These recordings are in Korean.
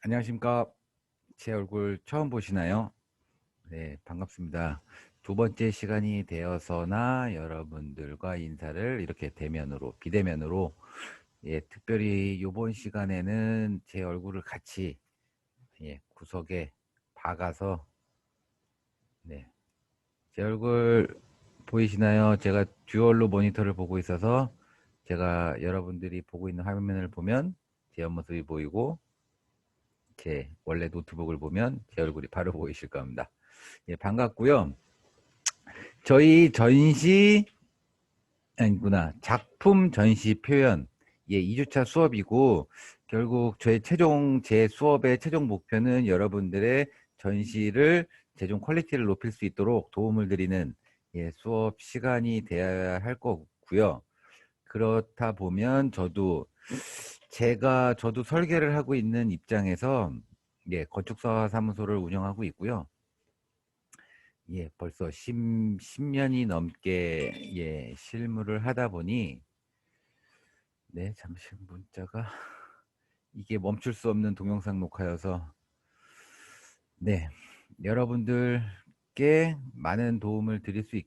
안녕하십니까. 제 얼굴 처음 보시나요? 네, 반갑습니다. 두 번째 시간이 되어서나 여러분들과 인사를 이렇게 대면으로, 비대면으로, 특별히 이번 시간에는 제 얼굴을 같이, 구석에 박아서, 네, 제 얼굴 보이시나요? 제가 듀얼로 모니터를 보고 있어서 제가 여러분들이 보고 있는 화면을 보면 제 옆모습이 보이고 제 원래 노트북을 보면 제 얼굴이 바로 보이실 겁니다. 반갑고요. 저희 전시 아니구나. 작품 전시 표현 2주차 수업이고 결국 제 수업의 최종 목표는 여러분들의 전시를 최종 퀄리티를 높일 수 있도록 도움을 드리는 수업 시간이 되어야 할 거고요. 그렇다 보면 저도 설계를 하고 있는 입장에서 건축사 사무소를 운영하고 있고요. 벌써 10년이 넘게 실무를 하다 보니 잠시 문자가 이게 멈출 수 없는 동영상 녹화여서 여러분들께 많은 도움을 드릴 수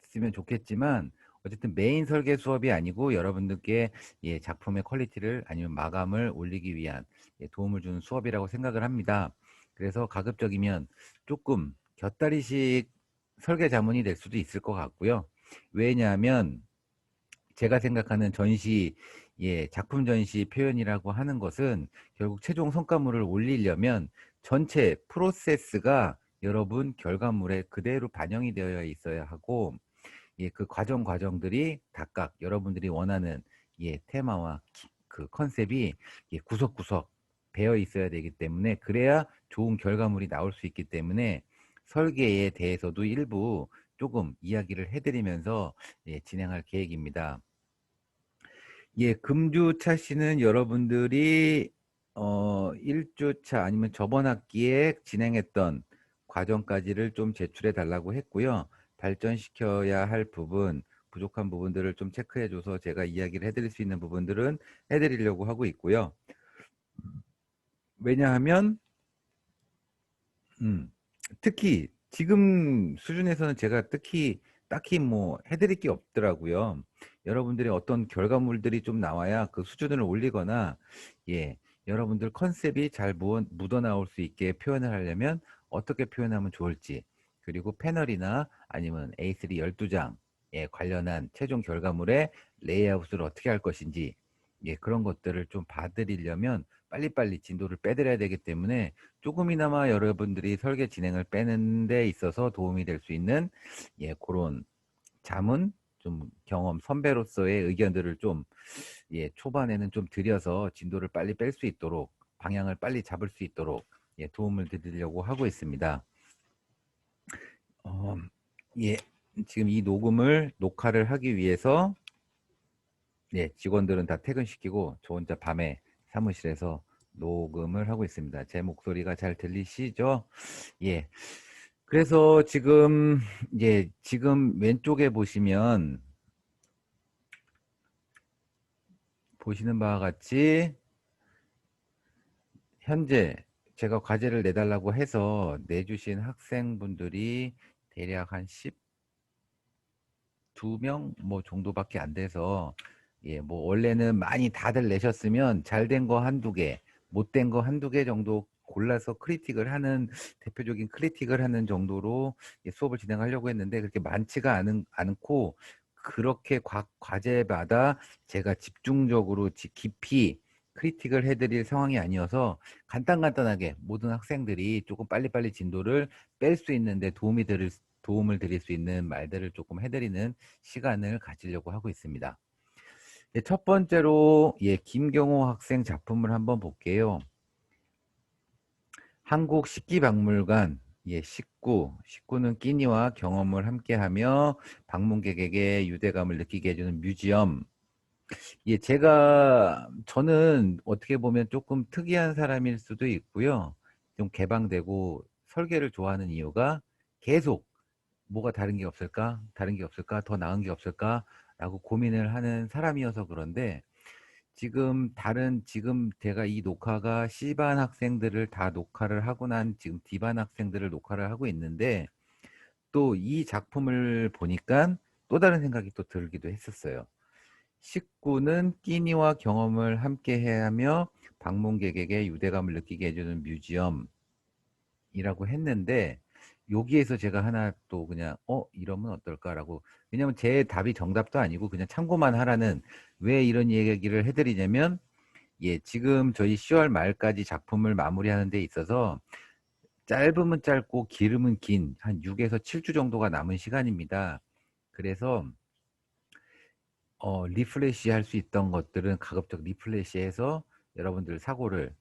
있으면 좋겠지만 어쨌든 메인 설계 수업이 아니고 여러분들께 작품의 퀄리티를 아니면 마감을 올리기 위한 도움을 주는 수업이라고 생각을 합니다. 그래서 가급적이면 조금 곁다리식 설계 자문이 될 수도 있을 것 같고요. 왜냐하면 제가 생각하는 작품 전시 표현이라고 하는 것은 결국 최종 성과물을 올리려면 전체 프로세스가 여러분 결과물에 그대로 반영이 되어 있어야 하고, 그 과정들이 각각 여러분들이 원하는 테마와 그 컨셉이 구석구석 배어 있어야 되기 때문에 그래야 좋은 결과물이 나올 수 있기 때문에 설계에 대해서도 일부 조금 이야기를 해드리면서 진행할 계획입니다. 금주차 씨는 여러분들이 1주차 아니면 저번 학기에 진행했던 과정까지를 좀 제출해 달라고 했고요. 발전시켜야 할 부분, 부족한 부분들을 좀 체크해 줘서 제가 이야기를 해드릴 수 있는 부분들은 해드리려고 하고 있고요. 왜냐하면 특히 지금 수준에서는 제가 딱히 뭐 해드릴 게 없더라고요. 여러분들의 어떤 결과물들이 좀 나와야 그 수준을 올리거나, 여러분들 컨셉이 잘 묻어나올 수 있게 표현을 하려면 어떻게 표현하면 좋을지, 그리고 패널이나 아니면 A3 12장에 관련한 최종 결과물의 레이아웃을 어떻게 할 것인지, 그런 것들을 좀 봐드리려면 빨리빨리 진도를 빼드려야 되기 때문에 조금이나마 여러분들이 설계 진행을 빼는 데 있어서 도움이 될 수 있는 그런 자문, 좀 경험 선배로서의 의견들을 좀 초반에는 좀 드려서 진도를 빨리 뺄 수 있도록 방향을 빨리 잡을 수 있도록 도움을 드리려고 하고 있습니다. 어, 예, 지금 이 녹화를 하기 위해서 직원들은 다 퇴근시키고 저 혼자 밤에 사무실에서 녹음을 하고 있습니다. 제 목소리가 잘 들리시죠? 예. 그래서 지금 왼쪽에 보시는 바와 같이 현재 제가 과제를 내달라고 해서 내주신 학생분들이 대략 한 12명 뭐 정도밖에 안 돼서 뭐 원래는 많이 다들 내셨으면 잘 된 거 한두 개, 못 된 거 한두 개 정도 골라서 대표적인 크리틱을 하는 정도로 수업을 진행하려고 했는데 그렇게 많지가 않고 그렇게 과제마다 제가 집중적으로 깊이 크리틱을 해드릴 상황이 아니어서 간단하게 모든 학생들이 조금 빨리빨리 진도를 뺄 수 있는데 도움을 드릴 수 있는 말들을 조금 해드리는 시간을 가지려고 하고 있습니다. 첫 번째로 김경호 학생 작품을 한번 볼게요. 한국 식기박물관 식구는 끼니와 경험을 함께하며 방문객에게 유대감을 느끼게 해주는 뮤지엄. 저는 어떻게 보면 조금 특이한 사람일 수도 있고요. 좀 개방되고 설계를 좋아하는 이유가 계속 뭐가 다른 게 없을까? 다른 게 없을까? 더 나은 게 없을까? 라고 고민을 하는 사람이어서 그런데 지금 제가 이 녹화가 C반 학생들을 다 녹화를 하고 난 지금 D반 학생들을 녹화를 하고 있는데, 또 이 작품을 보니까 또 다른 생각이 또 들기도 했었어요. 식구는 끼니와 경험을 함께 해야 하며 방문객에게 유대감을 느끼게 해주는 뮤지엄이라고 했는데, 여기에서 제가 하나 또 그냥 이러면 어떨까라고, 왜냐면 제 답이 정답도 아니고 그냥 참고만 하라는, 왜 이런 얘기를 해드리냐면, 예, 지금 저희 10월 말까지 작품을 마무리하는 데 있어서 짧으면 짧고 길으면 긴 한 6에서 7주 정도가 남은 시간입니다. 그래서 리프레시 할 수 있던 것들은 가급적 리프레시해서 여러분들 사고를,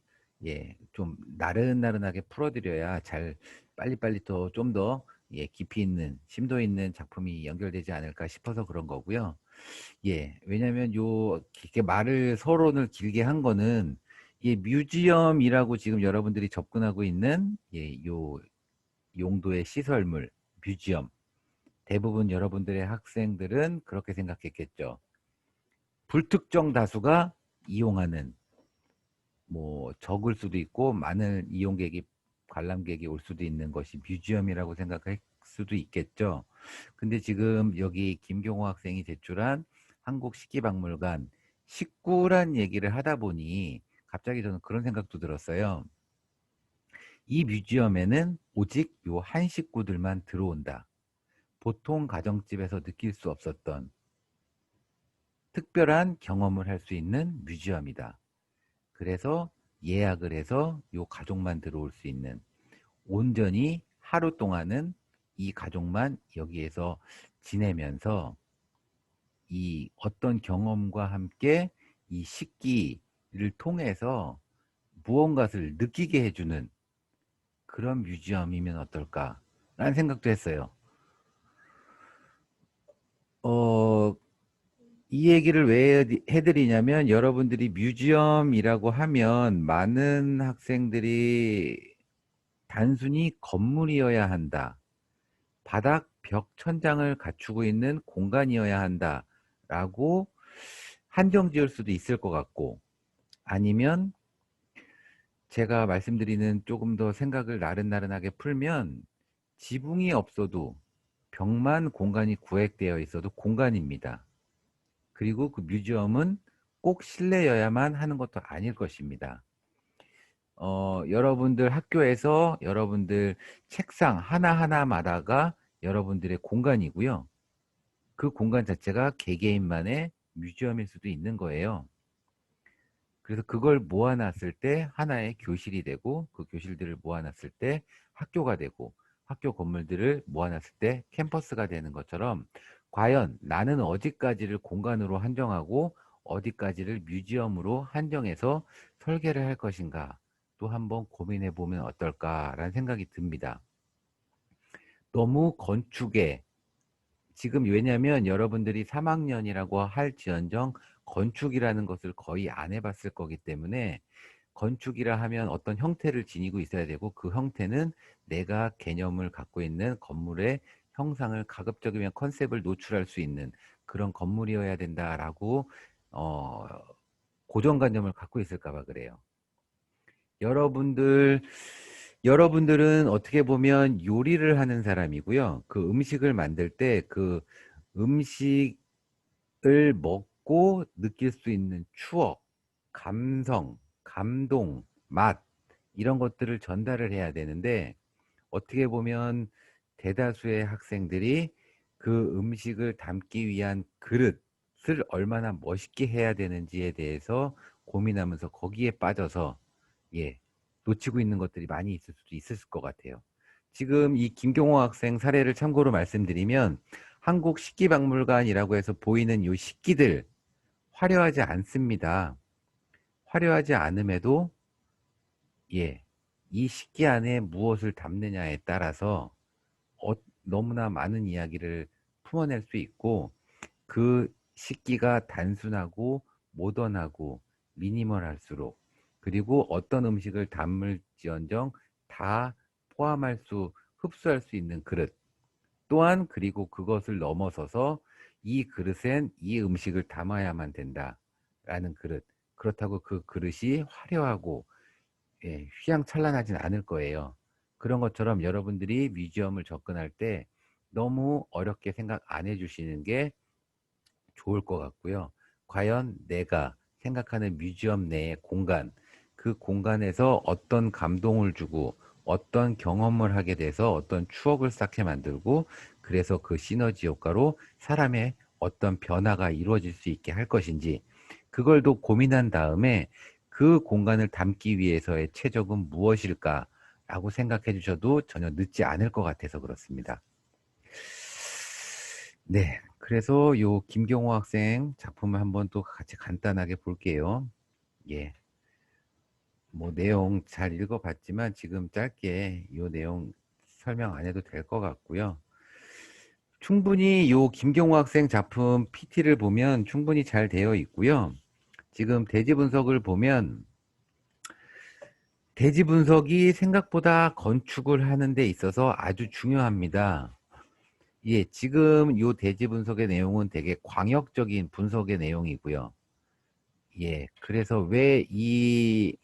예, 좀 나른나른하게 풀어드려야 잘 빨리빨리 또 좀 더, 예, 깊이 있는 심도 있는 작품이 연결되지 않을까 싶어서 그런 거고요. 예, 왜냐면 이렇게 말을 서론을 길게 한 거는, 예, 뮤지엄이라고 지금 여러분들이 접근하고 있는, 예, 요 용도의 시설물, 뮤지엄. 대부분 여러분들의 학생들은 그렇게 생각했겠죠. 불특정 다수가 이용하는, 뭐 적을 수도 있고 많은 이용객이, 관람객이 올 수도 있는 것이 뮤지엄이라고 생각할 수도 있겠죠. 근데 지금 여기 김경호 학생이 제출한 한국식기박물관 식구란 얘기를 하다 보니 갑자기 저는 그런 생각도 들었어요. 이 뮤지엄에는 오직 요 한 식구들만 들어온다. 보통 가정집에서 느낄 수 없었던 특별한 경험을 할 수 있는 뮤지엄이다. 그래서 예약을 해서 요 가족만 들어올 수 있는, 온전히 하루 동안은 이 가족만 여기에서 지내면서 이 어떤 경험과 함께 이 식기를 통해서 무언가를 느끼게 해주는 그런 뮤지엄이면 어떨까라는 생각도 했어요. 어, 이 얘기를 왜 해드리냐면, 여러분들이 뮤지엄이라고 하면 많은 학생들이 단순히 건물이어야 한다, 바닥, 벽, 천장을 갖추고 있는 공간이어야 한다 라고 한정 지을 수도 있을 것 같고, 아니면 제가 말씀드리는 조금 더 생각을 나른나른하게 풀면, 지붕이 없어도 벽만 공간이 구획되어 있어도 공간입니다. 그리고 그 뮤지엄은 꼭 실내여야만 하는 것도 아닐 것입니다. 여러분들 학교에서 여러분들 책상 하나하나마다가 여러분들의 공간이고요. 그 공간 자체가 개개인만의 뮤지엄일 수도 있는 거예요. 그래서 그걸 모아놨을 때 하나의 교실이 되고, 그 교실들을 모아놨을 때 학교가 되고, 학교 건물들을 모아놨을 때 캠퍼스가 되는 것처럼, 과연 나는 어디까지를 공간으로 한정하고 어디까지를 뮤지엄으로 한정해서 설계를 할 것인가, 또 한번 고민해 보면 어떨까라는 생각이 듭니다. 너무 건축에, 지금 왜냐면 여러분들이 3학년이라고 할지언정 건축이라는 것을 거의 안 해봤을 거기 때문에, 건축이라 하면 어떤 형태를 지니고 있어야 되고, 그 형태는 내가 개념을 갖고 있는 건물의 형상을 가급적이면 컨셉을 노출할 수 있는 그런 건물이어야 된다라고 어, 고정관념을 갖고 있을까 봐 그래요. 여러분들 여러분들은 어떻게 보면 요리를 하는 사람이고요. 그 음식을 만들 때 그 음식을 먹고 느낄 수 있는 추억, 감성, 감동, 맛, 이런 것들을 전달을 해야 되는데, 어떻게 보면 대다수의 학생들이 그 음식을 담기 위한 그릇을 얼마나 멋있게 해야 되는지에 대해서 고민하면서 거기에 빠져서, 예, 놓치고 있는 것들이 많이 있을 수도 있을 것 같아요. 지금 이 김경호 학생 사례를 참고로 말씀드리면, 한국 식기박물관이라고 해서 보이는 이 식기들 화려하지 않습니다. 화려하지 않음에도, 예, 이 식기 안에 무엇을 담느냐에 따라서 어, 너무나 많은 이야기를 품어낼 수 있고, 그 식기가 단순하고 모던하고 미니멀할수록, 그리고 어떤 음식을 담을지언정 다 포함할 수, 흡수할 수 있는 그릇 또한, 그리고 그것을 넘어서서 이 그릇엔 이 음식을 담아야만 된다라는 그릇, 그렇다고 그 그릇이 화려하고 예, 휘황찬란하진 않을 거예요. 그런 것처럼 여러분들이 뮤지엄을 접근할 때 너무 어렵게 생각 안 해주시는 게 좋을 것 같고요. 과연 내가 생각하는 뮤지엄 내의 공간, 그 공간에서 어떤 감동을 주고 어떤 경험을 하게 돼서 어떤 추억을 쌓게 만들고 그래서 그 시너지 효과로 사람의 어떤 변화가 이루어질 수 있게 할 것인지 그걸 더 고민한 다음에 그 공간을 담기 위해서의 최적은 무엇일까라고 생각해 주셔도 전혀 늦지 않을 것 같아서 그렇습니다. 네. 그래서 요 김경호 학생 작품을 한번 또 같이 간단하게 볼게요. 예. 뭐 내용 잘 읽어봤지만 지금 짧게 요 내용 설명 안 해도 될 것 같고요. 충분히 요 김경호 학생 작품 PT를 보면 충분히 잘 되어 있고요. 지금 대지 분석을 보면 대지 분석이 생각보다 건축을 하는 데 있어서 아주 중요합니다. 예, 지금 요 대지 분석의 내용은 되게 광역적인 분석의 내용이고요. 예, 그래서 왜 이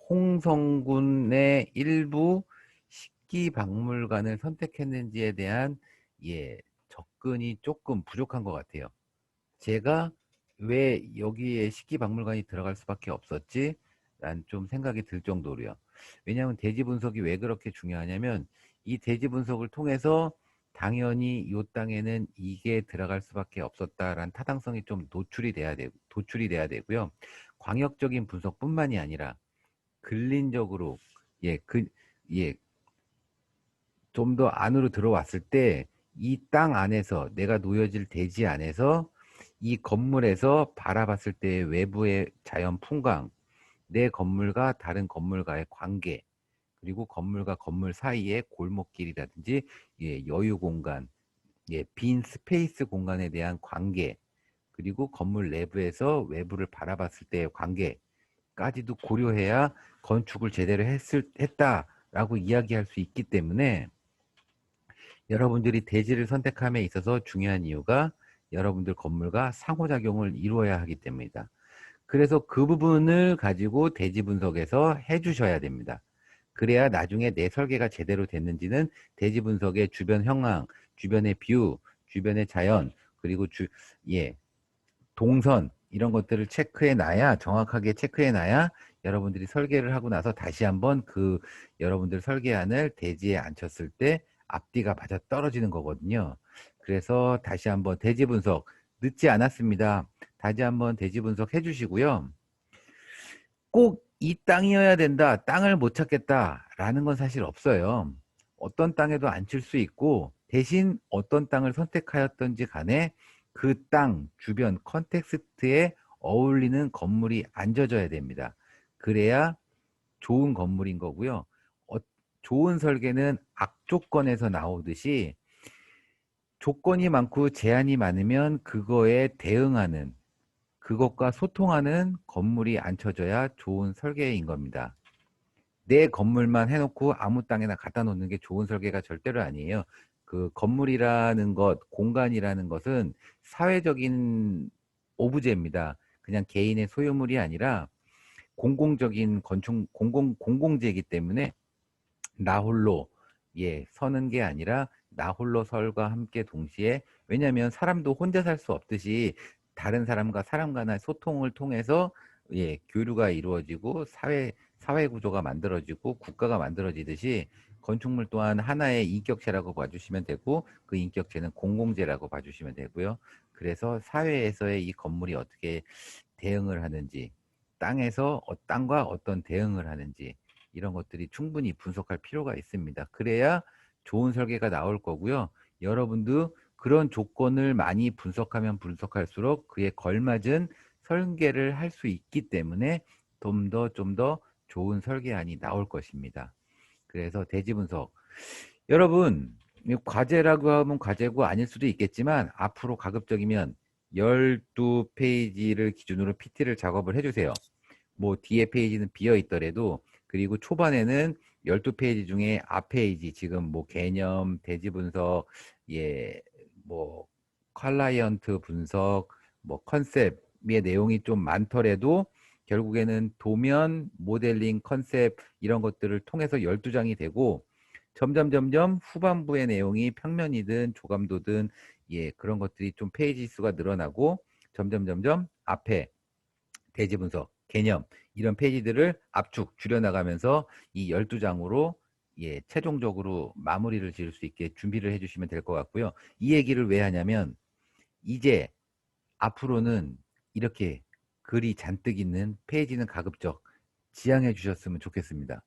홍성군의 일부 식기박물관을 선택했는지에 대한 예, 접근이 조금 부족한 것 같아요. 제가 왜 여기에 식기박물관이 들어갈 수밖에 없었지? 난 좀 생각이 들 정도로요. 왜냐하면 대지 분석이 왜 그렇게 중요하냐면 이 대지 분석을 통해서 당연히 이 땅에는 이게 들어갈 수밖에 없었다라는 타당성이 좀 도출이 돼야 되고요. 광역적인 분석뿐만이 아니라 근린적으로 예, 예, 좀 더 안으로 들어왔을 때 이 땅 안에서 내가 놓여질 대지 안에서 이 건물에서 바라봤을 때 외부의 자연 풍광, 내 건물과 다른 건물과의 관계, 그리고 건물과 건물 사이의 골목길이라든지 예, 여유 공간, 예, 빈 스페이스 공간에 대한 관계, 그리고 건물 내부에서 외부를 바라봤을 때의 관계까지도 고려해야 건축을 제대로 했다라고 이야기할 수 있기 때문에 여러분들이 대지를 선택함에 있어서 중요한 이유가 여러분들 건물과 상호작용을 이루어야 하기 때문이다. 그래서 그 부분을 가지고 대지 분석에서 해주셔야 됩니다. 그래야 나중에 내 설계가 제대로 됐는지는 대지 분석의 주변 형황, 주변의 뷰, 주변의 자연, 그리고 예, 동선 이런 것들을 체크해 놔야 정확하게 체크해 놔야 여러분들이 설계를 하고 나서 다시 한번 그 여러분들 설계안을 대지에 앉혔을 때 앞뒤가 맞아 떨어지는 거거든요. 그래서 다시 한번 대지 분석 늦지 않았습니다. 다시 한번 대지 분석 해주시고요. 꼭 이 땅이어야 된다, 땅을 못 찾겠다라는 건 사실 없어요. 어떤 땅에도 앉힐 수 있고 대신 어떤 땅을 선택하였던지 간에 그 땅 주변 컨텍스트에 어울리는 건물이 앉아져야 됩니다. 그래야 좋은 건물인 거고요. 어, 좋은 설계는 악조건에서 나오듯이 조건이 많고 제한이 많으면 그거에 대응하는 그것과 소통하는 건물이 앉혀져야 좋은 설계인 겁니다. 내 건물만 해놓고 아무 땅에나 갖다 놓는 게 좋은 설계가 절대로 아니에요. 그 건물이라는 것, 공간이라는 것은 사회적인 오브제입니다. 그냥 개인의 소유물이 아니라 공공적인 건축, 공공재이기 때문에 나 홀로 예, 서는 게 아니라 나 홀로 설과 함께 동시에 왜냐하면 사람도 혼자 살 수 없듯이 다른 사람과 사람 간의 소통을 통해서 예, 교류가 이루어지고 사회 구조가 만들어지고 국가가 만들어지듯이 건축물 또한 하나의 인격체라고 봐주시면 되고 그 인격체는 공공재라고 봐주시면 되고요. 그래서 사회에서의 이 건물이 어떻게 대응을 하는지 땅과 어떤 대응을 하는지 이런 것들이 충분히 분석할 필요가 있습니다. 그래야 좋은 설계가 나올 거고요. 여러분도 그런 조건을 많이 분석하면 분석할수록 그에 걸맞은 설계를 할 수 있기 때문에 좀 더 좋은 설계안이 나올 것입니다. 그래서 대지 분석. 여러분, 과제라고 하면 과제고 아닐 수도 있겠지만 앞으로 가급적이면 12페이지를 기준으로 PT를 작업을 해주세요. 뭐 뒤에 페이지는 비어 있더라도 그리고 초반에는 12페이지 중에 앞 페이지 지금 뭐 개념, 대지 분석, 예, 뭐 클라이언트 분석, 뭐 컨셉 내용이 좀 많더라도 결국에는 도면, 모델링, 컨셉 이런 것들을 통해서 12장이 되고 점점 후반부의 내용이 평면이든 조감도든 그런 것들이 좀 페이지 수가 늘어나고 점점 앞에 대지 분석, 개념 이런 페이지들을 압축 줄여나가면서 이 12장으로 최종적으로 마무리를 지을 수 있게 준비를 해주시면 될 것 같고요. 이 얘기를 왜 하냐면 이제 앞으로는 이렇게 글이 잔뜩 있는 페이지는 가급적 지양해 주셨으면 좋겠습니다.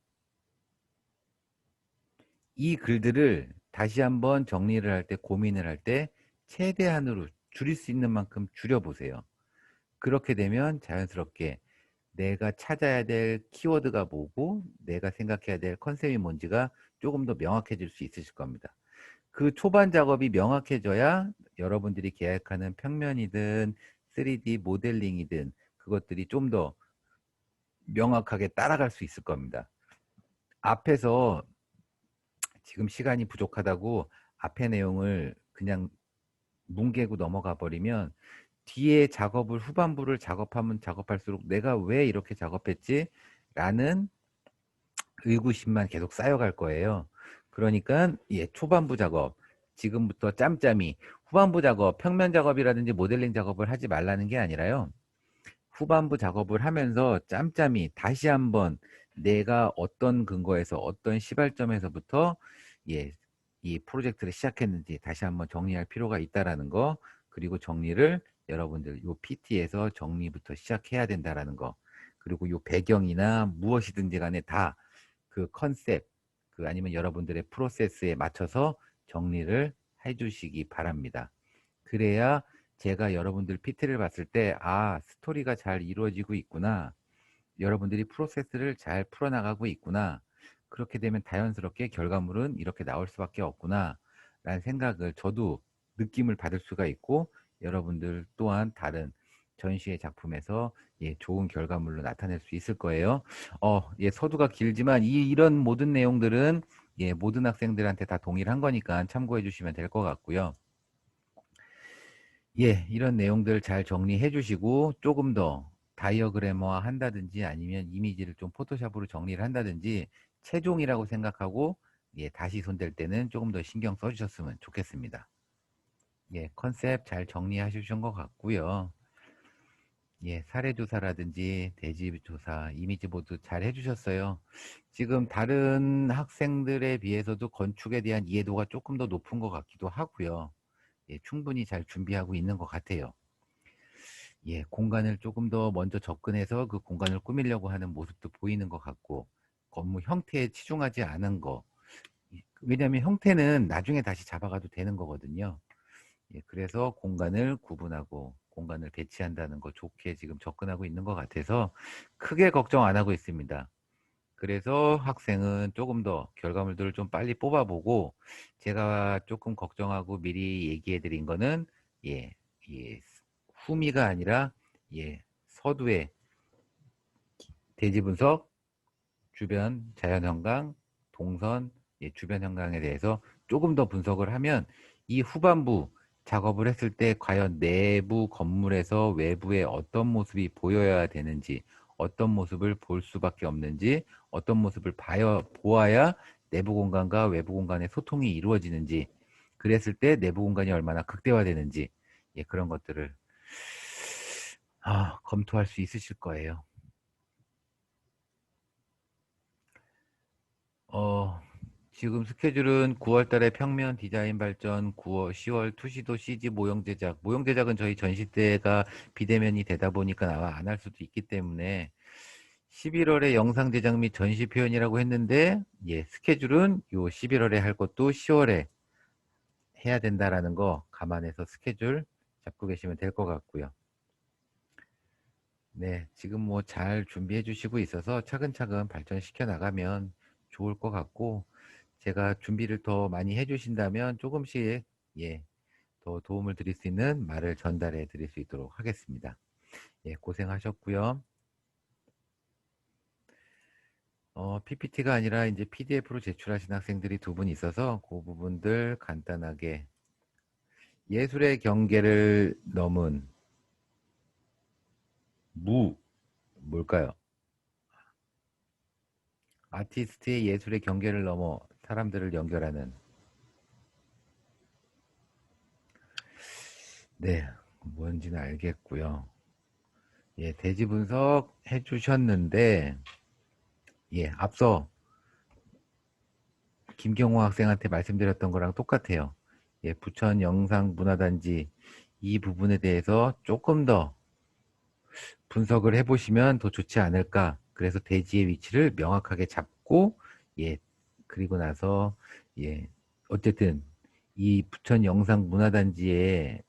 이 글들을 다시 한번 정리를 할 때, 고민을 할 때 최대한으로 줄일 수 있는 만큼 줄여보세요. 그렇게 되면 자연스럽게 내가 찾아야 될 키워드가 뭐고 내가 생각해야 될 컨셉이 뭔지가 조금 더 명확해질 수 있으실 겁니다. 그 초반 작업이 명확해져야 여러분들이 계획하는 평면이든 3D 모델링이든 그것들이 좀 더 명확하게 따라갈 수 있을 겁니다. 앞에서 지금 시간이 부족하다고 앞의 내용을 그냥 뭉개고 넘어가 버리면 뒤에 작업을 후반부를 작업하면 작업할수록 내가 왜 이렇게 작업했지? 라는 의구심만 계속 쌓여갈 거예요. 그러니까 초반부 작업 지금부터 짬짬이 후반부 작업 평면 작업이라든지 모델링 작업을 하지 말라는 게 아니라요. 후반부 작업을 하면서 짬짬이 다시 한번 내가 어떤 근거에서 어떤 시발점에서부터 예, 이 프로젝트를 시작했는지 다시 한번 정리할 필요가 있다라는 거 그리고 정리를 여러분들 요 PT에서 정리부터 시작해야 된다라는 거 그리고 요 배경이나 무엇이든지 간에 다 그 컨셉 그 아니면 여러분들의 프로세스에 맞춰서 정리를 해주시기 바랍니다. 그래야 제가 여러분들 PT를 봤을 때, 아, 스토리가 잘 이루어지고 있구나. 여러분들이 프로세스를 잘 풀어나가고 있구나. 그렇게 되면 자연스럽게 결과물은 이렇게 나올 수밖에 없구나. 라는 생각을 저도 느낌을 받을 수가 있고, 여러분들 또한 다른 전시의 작품에서 좋은 결과물로 나타낼 수 있을 거예요. 서두가 길지만 이런 모든 내용들은 모든 학생들한테 다 동일한 거니까 참고해 주시면 될 것 같고요. 이런 내용들 잘 정리해 주시고 조금 더 다이어그래머화 한다든지 아니면 이미지를 좀 포토샵으로 정리를 한다든지 최종이라고 생각하고 다시 손댈 때는 조금 더 신경 써 주셨으면 좋겠습니다. 컨셉 잘 정리하신 것 같고요. 사례조사라든지 대지조사, 이미지보드 잘 해주셨어요. 지금 다른 학생들에 비해서도 건축에 대한 이해도가 조금 더 높은 것 같기도 하고요. 충분히 잘 준비하고 있는 것 같아요. 공간을 조금 더 먼저 접근해서 그 공간을 꾸미려고 하는 모습도 보이는 것 같고, 건물 형태에 치중하지 않은 거. 왜냐하면 형태는 나중에 다시 잡아가도 되는 거거든요. 그래서 공간을 구분하고 공간을 배치한다는 거 좋게 지금 접근하고 있는 것 같아서 크게 걱정 안 하고 있습니다. 그래서 학생은 조금 더 결과물들을 좀 빨리 뽑아보고 제가 조금 걱정하고 미리 얘기해 드린 거는 예, 예, 후미가 아니라 서두에 대지 분석, 주변 자연환경, 동선, 주변 환경에 대해서 조금 더 분석을 하면 이 후반부 작업을 했을 때 과연 내부 건물에서 외부에 어떤 모습이 보여야 되는지, 어떤 모습을 볼 수밖에 없는지, 어떤 모습을 보아야 내부 공간과 외부 공간의 소통이 이루어지는지, 그랬을 때 내부 공간이 얼마나 극대화되는지, 그런 것들을 검토할 수 있으실 거예요. 어, 지금 스케줄은 9월 달에 평면 디자인 발전, 9월, 10월 투시도 CG 모형 제작. 모형 제작은 저희 전시 때가 비대면이 되다 보니까 아마 안 할 수도 있기 때문에 11월에 영상 제작 및 전시 표현이라고 했는데, 스케줄은 요 11월에 할 것도 10월에 해야 된다라는 거 감안해서 스케줄 잡고 계시면 될 것 같고요. 네, 지금 뭐 잘 준비해 주시고 있어서 차근차근 발전시켜 나가면 좋을 것 같고, 제가 준비를 더 많이 해주신다면 조금씩 더 도움을 드릴 수 있는 말을 전달해 드릴 수 있도록 하겠습니다. 고생하셨고요. PPT가 아니라 이제 PDF로 제출하신 학생들이 두 분 있어서 그 부분들 간단하게 예술의 경계를 넘은 뭘까요? 아티스트의 예술의 경계를 넘어 사람들을 연결하는. 네, 뭔지는 알겠고요. 예, 대지 분석 해주셨는데, 예, 앞서 김경호 학생한테 말씀드렸던 거랑 똑같아요. 예, 부천 영상문화단지 이 부분에 대해서 조금 더 분석을 해보시면 더 좋지 않을까. 그래서 대지의 위치를 명확하게 잡고, 예, 그리고 나서, 예, 어쨌든 이 부천 영상문화단지의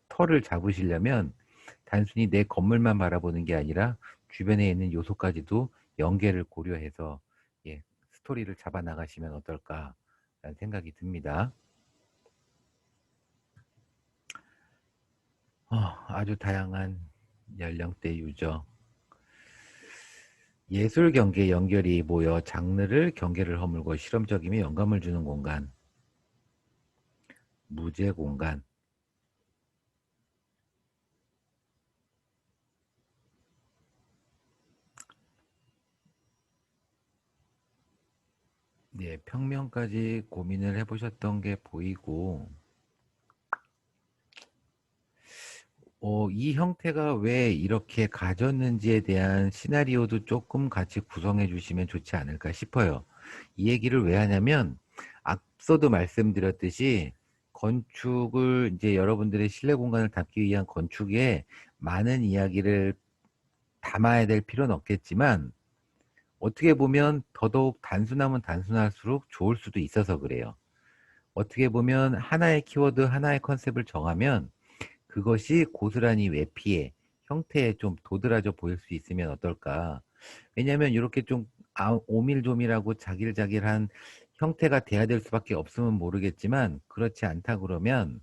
터를 잡으시려면 단순히 내 건물만 바라보는 게 아니라 주변에 있는 요소까지도 연계를 고려해서, 예, 스토리를 잡아 나가시면 어떨까라는 생각이 듭니다. 아주 다양한 연령대 유저, 예술 경계 연결이 모여 장르를 경계를 허물고 실험적이며 영감을 주는 공간, 무제 공간. 예, 평면까지 고민을 해보셨던 게 보이고, 이 형태가 왜 이렇게 가졌는지에 대한 시나리오도 조금 같이 구성해 주시면 좋지 않을까 싶어요. 이 얘기를 왜 하냐면, 앞서도 말씀드렸듯이, 건축을, 이제 여러분들의 실내 공간을 담기 위한 건축에 많은 이야기를 담아야 될 필요는 없겠지만, 어떻게 보면 더더욱 단순하면 단순할수록 좋을 수도 있어서 그래요. 어떻게 보면 하나의 키워드, 하나의 컨셉을 정하면 그것이 고스란히 외피의 형태에 좀 도드라져 보일 수 있으면 어떨까. 왜냐하면 이렇게 좀 오밀조밀하고 자길자길한 형태가 돼야 될 수밖에 없으면 모르겠지만, 그렇지 않다 그러면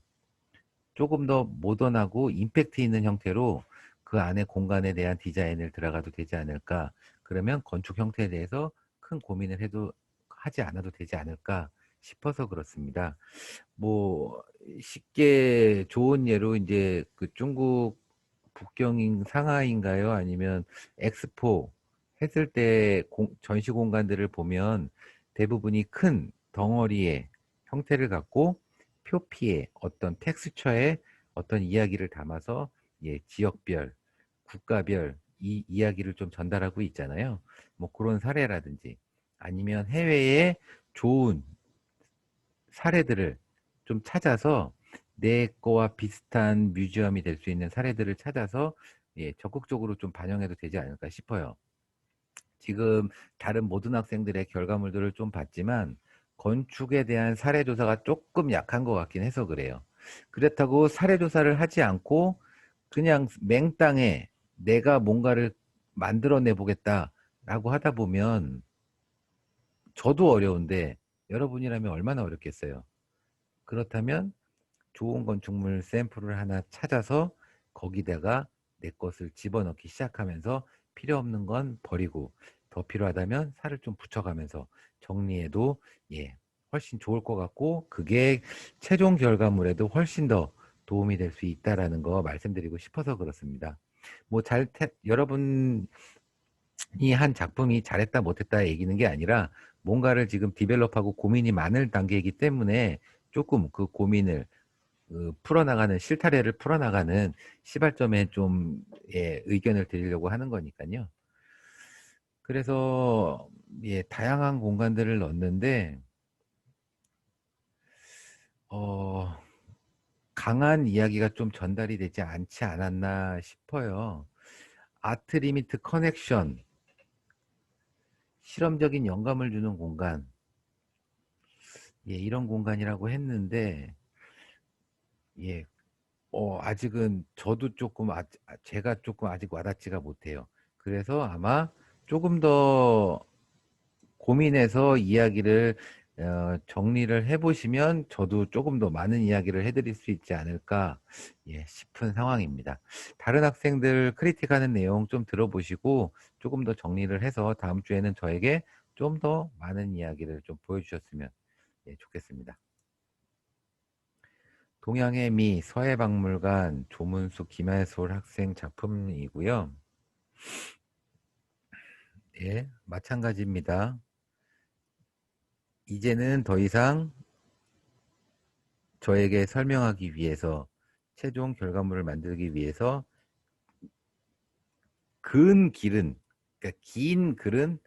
조금 더 모던하고 임팩트 있는 형태로 그 안에 공간에 대한 디자인을 들어가도 되지 않을까. 그러면 건축 형태에 대해서 큰 고민을 해도 하지 않아도 되지 않을까 싶어서 그렇습니다. 뭐 쉽게 좋은 예로 이제 그 중국 북경인 상하이인가요? 아니면 엑스포 했을 때 전시 공간들을 보면 대부분이 큰 덩어리의 형태를 갖고 표피에 어떤 텍스처에 어떤 이야기를 담아서, 예, 지역별, 국가별 이 이야기를 좀 전달하고 있잖아요. 뭐 그런 사례라든지 아니면 해외에 좋은 사례들을 좀 찾아서 내 거와 비슷한 뮤지엄이 될 수 있는 사례들을 찾아서, 예, 적극적으로 좀 반영해도 되지 않을까 싶어요. 지금 다른 모든 학생들의 결과물들을 좀 봤지만 건축에 대한 사례 조사가 조금 약한 것 같긴 해서 그래요. 그렇다고 사례 조사를 하지 않고 그냥 맹땅에 내가 뭔가를 만들어내 보겠다라고 하다 보면 저도 어려운데 여러분이라면 얼마나 어렵겠어요. 그렇다면 좋은 건축물 샘플을 하나 찾아서 거기다가 내 것을 집어넣기 시작하면서 필요 없는 건 버리고 더 필요하다면 살을 좀 붙여가면서 정리해도, 예, 훨씬 좋을 것 같고 그게 최종 결과물에도 훨씬 더 도움이 될 수 있다라는 거 말씀드리고 싶어서 그렇습니다. 뭐 여러분이 한 작품이 잘했다 못했다 얘기는 게 아니라 뭔가를 지금 디벨롭하고 고민이 많을 단계이기 때문에 조금 그 고민을 풀어나가는 실타래를 풀어나가는 시발점에 좀, 예, 의견을 드리려고 하는 거니까요. 그래서, 예, 다양한 공간들을 넣는데 어, 강한 이야기가 좀 전달이 되지 않지 않았나 싶어요. 아트 리미트 커넥션, 실험적인 영감을 주는 공간, 예, 이런 공간이라고 했는데, 예, 아직은 저도 조금 제가 조금 아직 와닿지가 못해요. 그래서 아마 조금 더 고민해서 이야기를 정리를 해보시면 저도 조금 더 많은 이야기를 해드릴 수 있지 않을까, 예, 싶은 상황입니다. 다른 학생들 크리틱하는 내용 좀 들어보시고 조금 더 정리를 해서 다음 주에는 저에게 좀 더 많은 이야기를 좀 보여주셨으면, 예, 좋겠습니다. 동양의 미 서해박물관 조문숙 김하솔 학생 작품이고요. 예, 마찬가지입니다. 이제는 더 이상 저에게 설명하기 위해서 최종 결과물을 만들기 위해서 긴 글은, 그러니까 긴 글은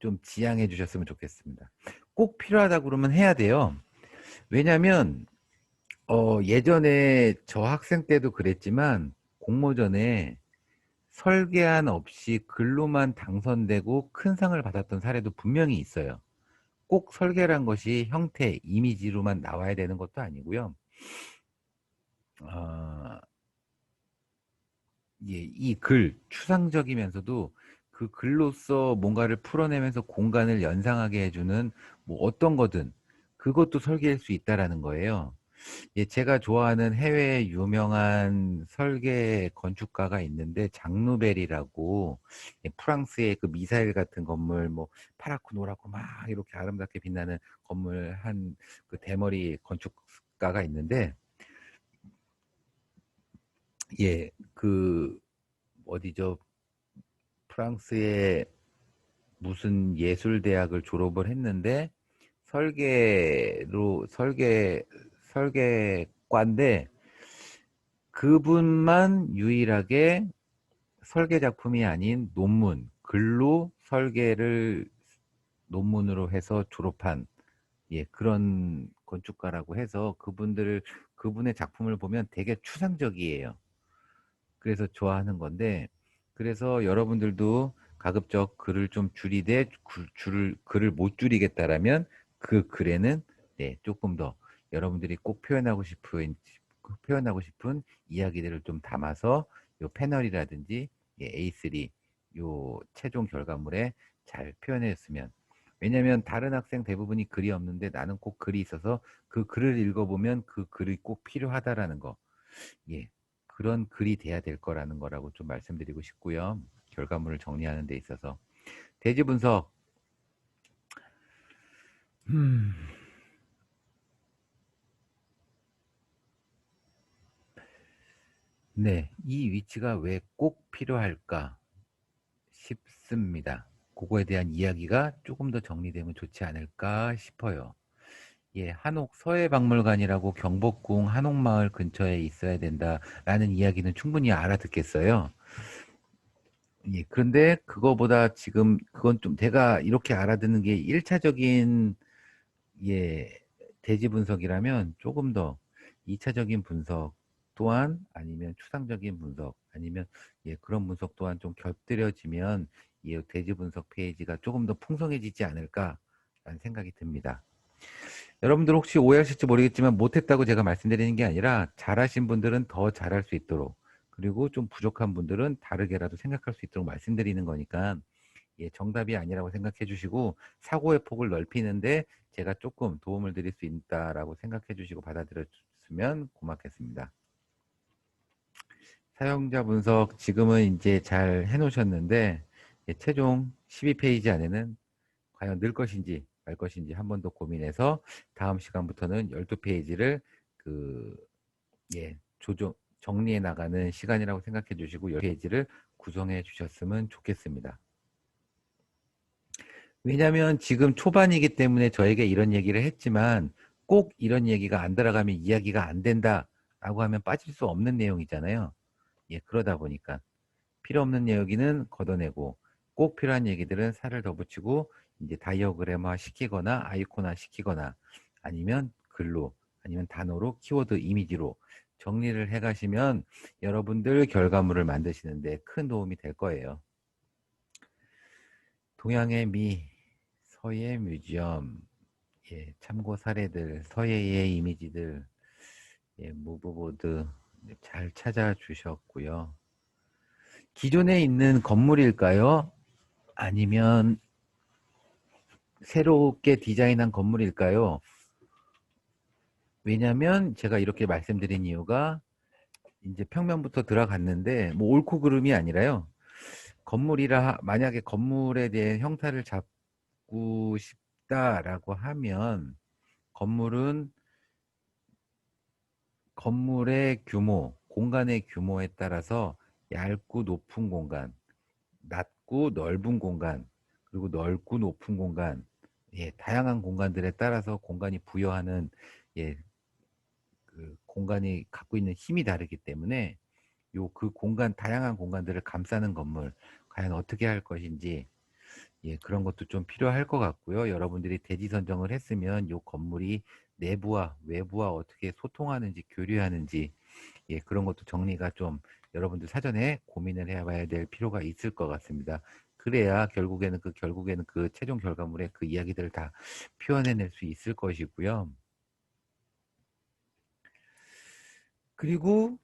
좀 지양해 주셨으면 좋겠습니다. 꼭 필요하다 그러면 해야 돼요. 왜냐면 예전에 저 학생 때도 그랬지만 공모전에 설계안 없이 글로만 당선되고 큰 상을 받았던 사례도 분명히 있어요. 꼭 설계란 것이 형태, 이미지로만 나와야 되는 것도 아니고요. 어, 예, 이 글, 추상적이면서도 그 글로써 뭔가를 풀어내면서 공간을 연상하게 해주는 뭐 어떤 거든 그것도 설계할 수 있다라는 거예요. 예, 제가 좋아하는 해외 유명한 설계 건축가가 있는데 장누벨이라고, 예, 프랑스의 그 미사일 같은 건물 뭐 파랗고 노랗고 막 이렇게 아름답게 빛나는 건물 한 그 대머리 건축가가 있는데, 예, 그 어디죠? 프랑스의 무슨 예술대학을 졸업을 했는데 설계과인데 그분만 유일하게 설계 작품이 아닌 논문, 글로 설계를 논문으로 해서 졸업한, 예, 그런 건축가라고 해서 그분의 작품을 보면 되게 추상적이에요. 그래서 좋아하는 건데, 그래서 여러분들도 가급적 글을 좀 줄이되 글을 못 줄이겠다라면 그 글에는, 네, 조금 더 여러분들이 꼭 표현하고 싶은 이야기들을 좀 담아서 요 패널이라든지, 예, A3 요 최종 결과물에 잘 표현했으면. 왜냐면 다른 학생 대부분이 글이 없는데 나는 꼭 글이 있어서 그 글을 읽어보면 그 글이 꼭 필요하다라는 거. 예, 그런 글이 돼야 될 거라는 거라고 좀 말씀드리고 싶고요. 결과물을 정리하는 데 있어서. 대지 분석. 음, 네, 이 위치가 왜 꼭 필요할까 싶습니다. 그거에 대한 이야기가 조금 더 정리되면 좋지 않을까 싶어요. 예, 한옥 서해박물관이라고 경복궁 한옥마을 근처에 있어야 된다라는 이야기는 충분히 알아듣겠어요. 예, 그런데 그거보다 지금 그건 좀 제가 이렇게 알아듣는 게 1차적인, 예, 대지 분석이라면 조금 더 2차적인 분석 또한 아니면 추상적인 분석 아니면, 예, 그런 분석 또한 좀 곁들여지면 이 대지 분석 페이지가 조금 더 풍성해지지 않을까라는 생각이 듭니다. 여러분들 혹시 오해하실지 모르겠지만 못했다고 제가 말씀드리는 게 아니라 잘하신 분들은 더 잘할 수 있도록, 그리고 좀 부족한 분들은 다르게라도 생각할 수 있도록 말씀드리는 거니까, 예, 정답이 아니라고 생각해 주시고 사고의 폭을 넓히는데 제가 조금 도움을 드릴 수 있다라고 생각해 주시고 받아들여 주시면 고맙겠습니다. 사용자 분석 지금은 이제 잘 해놓으셨는데, 예, 최종 12페이지 안에는 과연 늘 것인지 말 것인지 한 번 더 고민해서 다음 시간부터는 12페이지를 그, 예, 정리해 나가는 시간이라고 생각해 주시고 10페이지를 구성해 주셨으면 좋겠습니다. 왜냐하면 지금 초반이기 때문에 저에게 이런 얘기를 했지만 꼭 이런 얘기가 안 들어가면 이야기가 안 된다라고 하면 빠질 수 없는 내용이잖아요. 예, 그러다 보니까 필요 없는 이야기는 걷어내고 꼭 필요한 얘기들은 살을 더 붙이고 이제 다이어그램화 시키거나 아이콘화 시키거나 아니면 글로 아니면 단어로 키워드 이미지로 정리를 해 가시면 여러분들 결과물을 만드시는데 큰 도움이 될 거예요. 동양의 미, 서예 뮤지엄, 예, 참고 사례들, 서예의 이미지들, 예, 무브보드 잘 찾아주셨고요. 기존에 있는 건물일까요? 아니면 새롭게 디자인한 건물일까요? 왜냐면 제가 이렇게 말씀드린 이유가 이제 평면부터 들어갔는데 뭐 옳고 그름이 아니라요. 만약에 건물에 대한 형태를 잡고 싶다라고 하면 건물은 건물의 규모, 공간의 규모에 따라서 얇고 높은 공간, 낮고 넓은 공간, 그리고 넓고 높은 공간, 예, 다양한 공간들에 따라서 공간이 부여하는, 예, 그 공간이 갖고 있는 힘이 다르기 때문에 그 공간, 다양한 공간들을 감싸는 건물 과연 어떻게 할 것인지, 예, 그런 것도 좀 필요할 것 같고요. 여러분들이 대지 선정을 했으면 요 건물이 내부와 외부와 어떻게 소통하는지, 교류하는지, 예, 그런 것도 정리가 좀 여러분들 사전에 고민을 해봐야 될 필요가 있을 것 같습니다. 그래야 결국에는 그 최종 결과물에 그 이야기들을 다 표현해낼 수 있을 것이고요. 그리고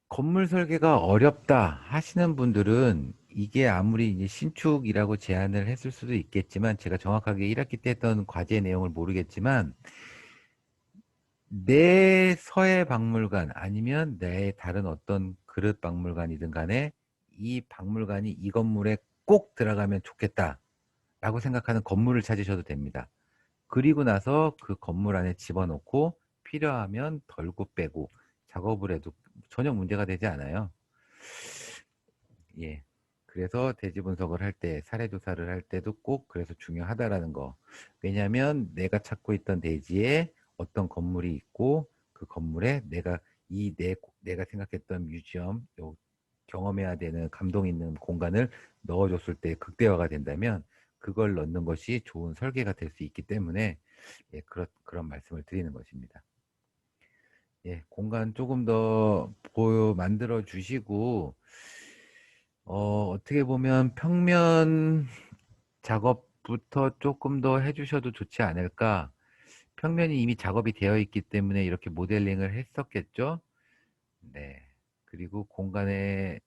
건물 설계가 어렵다 하시는 분들은 이게 아무리 이제 신축이라고 제안을 했을 수도 있겠지만, 제가 정확하게 1학기 때 했던 과제 내용을 모르겠지만, 내 서해 박물관 아니면 내 다른 어떤 그릇 박물관이든 간에 이 박물관이 이 건물에 꼭 들어가면 좋겠다 라고 생각하는 건물을 찾으셔도 됩니다. 그리고 나서 그 건물 안에 집어넣고 필요하면 덜고 빼고 작업을 해도 전혀 문제가 되지 않아요. 예. 그래서 대지 분석을 할 때, 사례 조사를 할 때도 꼭 그래서 중요하다라는 거. 왜냐하면 내가 찾고 있던 대지에 어떤 건물이 있고 그 건물에 내가 생각했던 뮤지엄, 경험해야 되는 감동 있는 공간을 넣어줬을 때 극대화가 된다면 그걸 넣는 것이 좋은 설계가 될 수 있기 때문에, 예, 그런 말씀을 드리는 것입니다. 예, 공간 조금 더 만들어 주시고, 어떻게 보면 평면 작업부터 조금 더 해주셔도 좋지 않을까. 평면이 이미 작업이 되어 있기 때문에 이렇게 모델링을 했었겠죠. 네. 그리고 공간의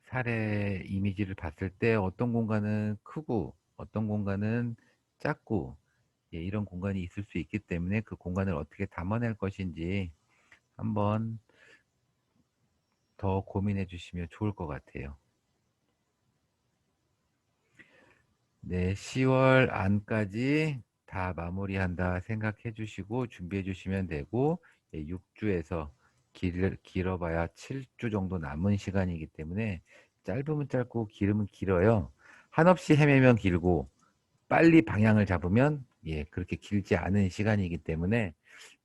사례 이미지를 봤을 때 어떤 공간은 크고 어떤 공간은 작고, 예, 이런 공간이 있을 수 있기 때문에 그 공간을 어떻게 담아낼 것인지 한번 더 고민해 주시면 좋을 것 같아요. 네, 10월 안까지 다 마무리한다 생각해 주시고 준비해 주시면 되고, 예, 6주에서 길어봐야 7주 정도 남은 시간이기 때문에 짧으면 짧고 길으면 길어요. 한없이 헤매면 길고 빨리 방향을 잡으면, 예, 그렇게 길지 않은 시간이기 때문에,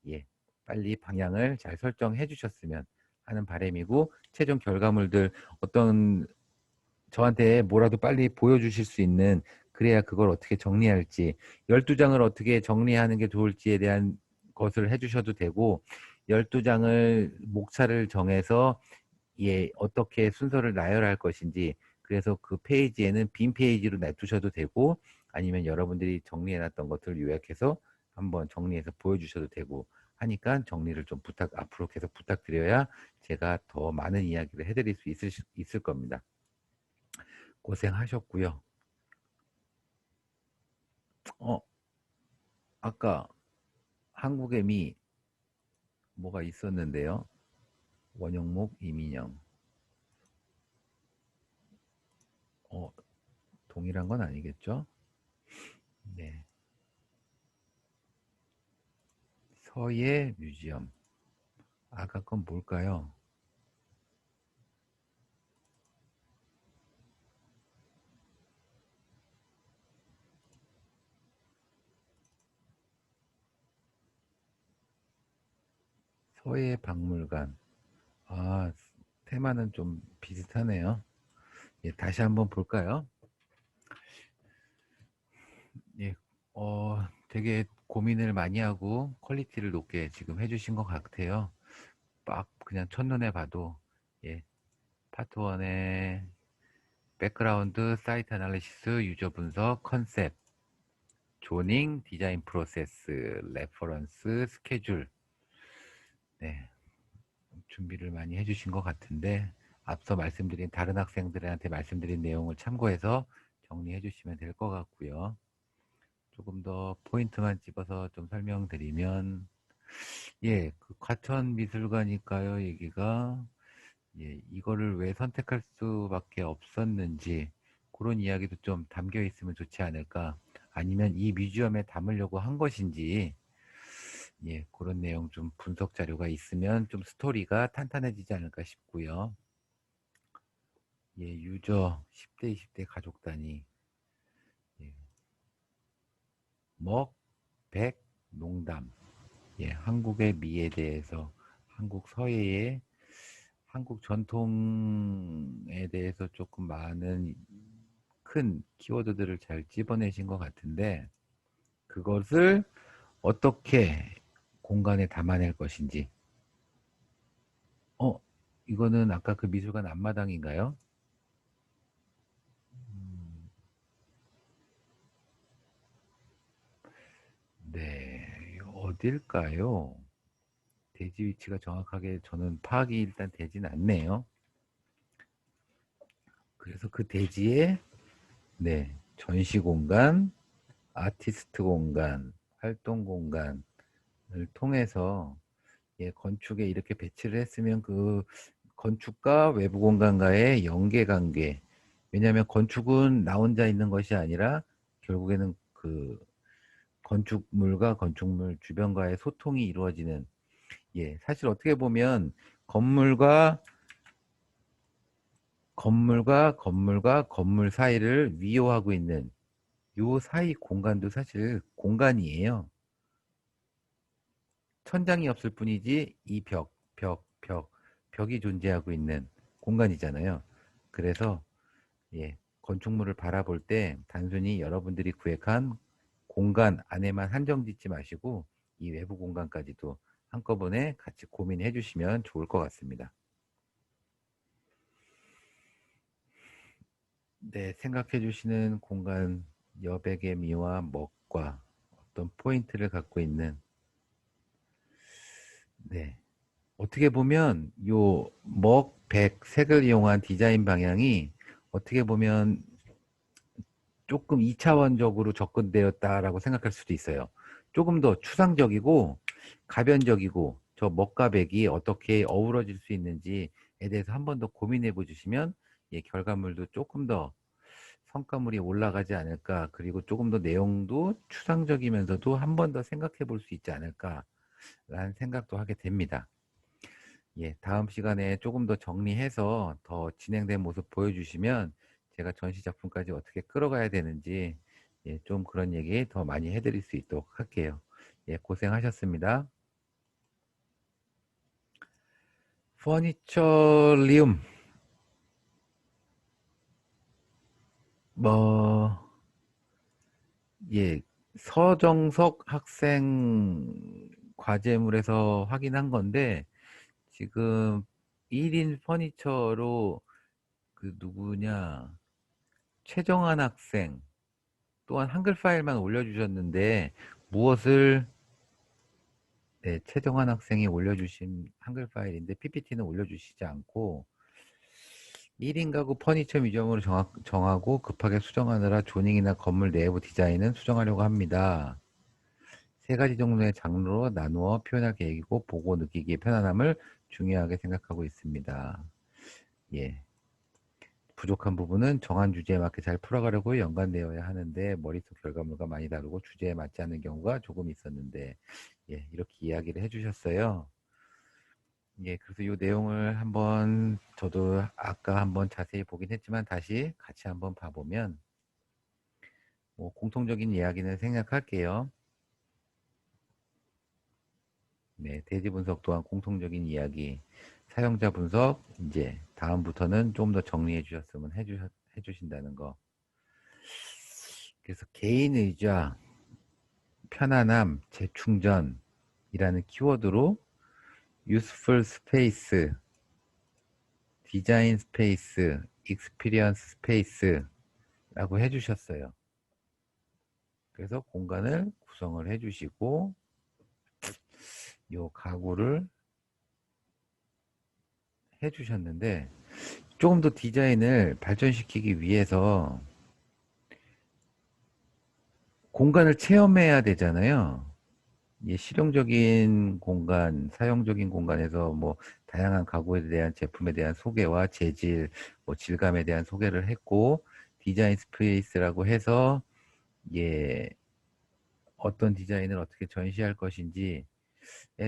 예, 빨리 방향을 잘 설정해 주셨으면 하는 바람이고, 최종 결과물들 어떤 저한테 뭐라도 빨리 보여주실 수 있는, 그래야 그걸 어떻게 정리할지, 12장을 어떻게 정리하는 게 좋을지에 대한 것을 해주셔도 되고, 12장을 목차를 정해서, 예, 어떻게 순서를 나열할 것인지, 그래서 그 페이지에는 빈 페이지로 놔두셔도 되고, 아니면 여러분들이 정리해놨던 것들을 요약해서 한번 정리해서 보여주셔도 되고 하니까, 정리를 좀 앞으로 계속 부탁드려야 제가 더 많은 이야기를 해드릴 수 있을 겁니다. 고생하셨고요. 어, 아까 한국의 미 뭐가 있었는데요. 원영목, 이민영. 어, 동일한 건 아니겠죠? 네. 서예 뮤지엄. 아까 건 뭘까요? 서예 박물관. 아, 테마는 좀 비슷하네요. 예, 다시 한번 볼까요? 예, 되게 고민을 많이 하고 퀄리티를 높게 지금 해주신 것 같아요. 막 그냥 첫눈에 봐도, 예, 파트 1의 백그라운드, 사이트 애널리시스, 유저 분석, 컨셉, 조닝, 디자인 프로세스, 레퍼런스, 스케줄. 네, 준비를 많이 해주신 것 같은데, 앞서 말씀드린 다른 학생들한테 말씀드린 내용을 참고해서 정리해 주시면 될 것 같고요. 조금 더 포인트만 집어서 좀 설명드리면, 예, 그 과천미술관일까요, 얘기가. 예, 이거를 왜 선택할 수밖에 없었는지, 그런 이야기도 좀 담겨 있으면 좋지 않을까. 아니면 이 뮤지엄에 담으려고 한 것인지, 예, 그런 내용 좀 분석 자료가 있으면 좀 스토리가 탄탄해지지 않을까 싶고요. 예, 유저 10대, 20대 가족 단위. 예, 먹, 백, 농담. 예, 한국의 미에 대해서, 한국 서예의, 한국 전통에 대해서 조금 많은 큰 키워드들을 잘 집어내신 것 같은데, 그것을 어떻게 공간에 담아낼 것인지. 어, 이거는 아까 그 미술관 앞마당인가요? 음, 네, 어딜까요? 대지 위치가 정확하게 저는 파악이 일단 되진 않네요. 그래서 그 대지에 네, 전시 공간, 아티스트 공간, 활동 공간을 통해서 예, 건축에 이렇게 배치를 했으면 그 건축과 외부 공간과의 연계 관계. 왜냐하면 건축은 나 혼자 있는 것이 아니라 결국에는 그 건축물과 건축물 주변과의 소통이 이루어지는 예, 사실 어떻게 보면 건물과 건물 사이를 위요하고 있는 요 사이 공간도 사실 공간이에요. 천장이 없을 뿐이지 이 벽이 존재하고 있는 공간이잖아요. 그래서 예, 건축물을 바라볼 때 단순히 여러분들이 구획한 공간 안에만 한정 짓지 마시고 이 외부 공간까지도 한꺼번에 같이 고민해 주시면 좋을 것 같습니다. 네, 생각해 주시는 공간 여백의 미와 먹과 어떤 포인트를 갖고 있는 네. 어떻게 보면 요 먹, 백, 색을 이용한 디자인 방향이 어떻게 보면 조금 2차원적으로 접근되었다라고 생각할 수도 있어요. 조금 더 추상적이고 가변적이고 저 먹과 백이 어떻게 어우러질 수 있는지에 대해서 한 번 더 고민해 보시면 예, 결과물도 조금 더 성과물이 올라가지 않을까 그리고 조금 더 내용도 추상적이면서도 한 번 더 생각해 볼 수 있지 않을까라는 생각도 하게 됩니다. 예, 다음 시간에 조금 더 정리해서 더 진행된 모습 보여주시면 제가 전시 작품까지 어떻게 끌어가야 되는지 예, 좀 그런 얘기 더 많이 해드릴 수 있도록 할게요. 예, 고생하셨습니다. 퍼니처리움 뭐 예, 서정석 학생 과제물에서 확인한 건데 지금 1인 퍼니처로 그 누구냐 최정한 학생 또한 한글 파일만 올려주셨는데 무엇을 네, 최정환 학생이 올려주신 한글 파일인데 PPT는 올려주시지 않고 1인 가구 퍼니처 뮤지엄으로 정하고 급하게 수정하느라 조닝이나 건물 내부 디자인은 수정하려고 합니다. 세 가지 정도의 장르로 나누어 표현할 계획이고 보고 느끼기의 편안함을 중요하게 생각하고 있습니다. 예. 부족한 부분은 정한 주제에 맞게 잘 풀어가려고 연관되어야 하는데 머릿속 결과물과 많이 다르고 주제에 맞지 않는 경우가 조금 있었는데 예, 이렇게 이야기를 해주셨어요. 예, 그래서 이 내용을 한번 저도 아까 한번 자세히 보긴 했지만 다시 같이 한번 봐보면 뭐 공통적인 이야기는 생략할게요. 네, 대지 분석 또한 공통적인 이야기, 사용자 분석 이제 다음부터는 좀 더 정리해 주셨으면 해주신다는 거. 그래서 개인 의자, 편안함, 재충전이라는 키워드로 useful space, 디자인 스페이스, 익스피리언스 스페이스라고 해주셨어요. 그래서 공간을 구성을 해주시고 요 가구를 해주셨는데 조금 더 디자인을 발전시키기 위해서 공간을 체험해야 되잖아요. 예, 실용적인 공간, 사용적인 공간에서 뭐 다양한 가구에 대한 제품에 대한 소개와 재질, 뭐 질감에 대한 소개를 했고 디자인 스페이스라고 해서 예, 어떤 디자인을 어떻게 전시할 것인지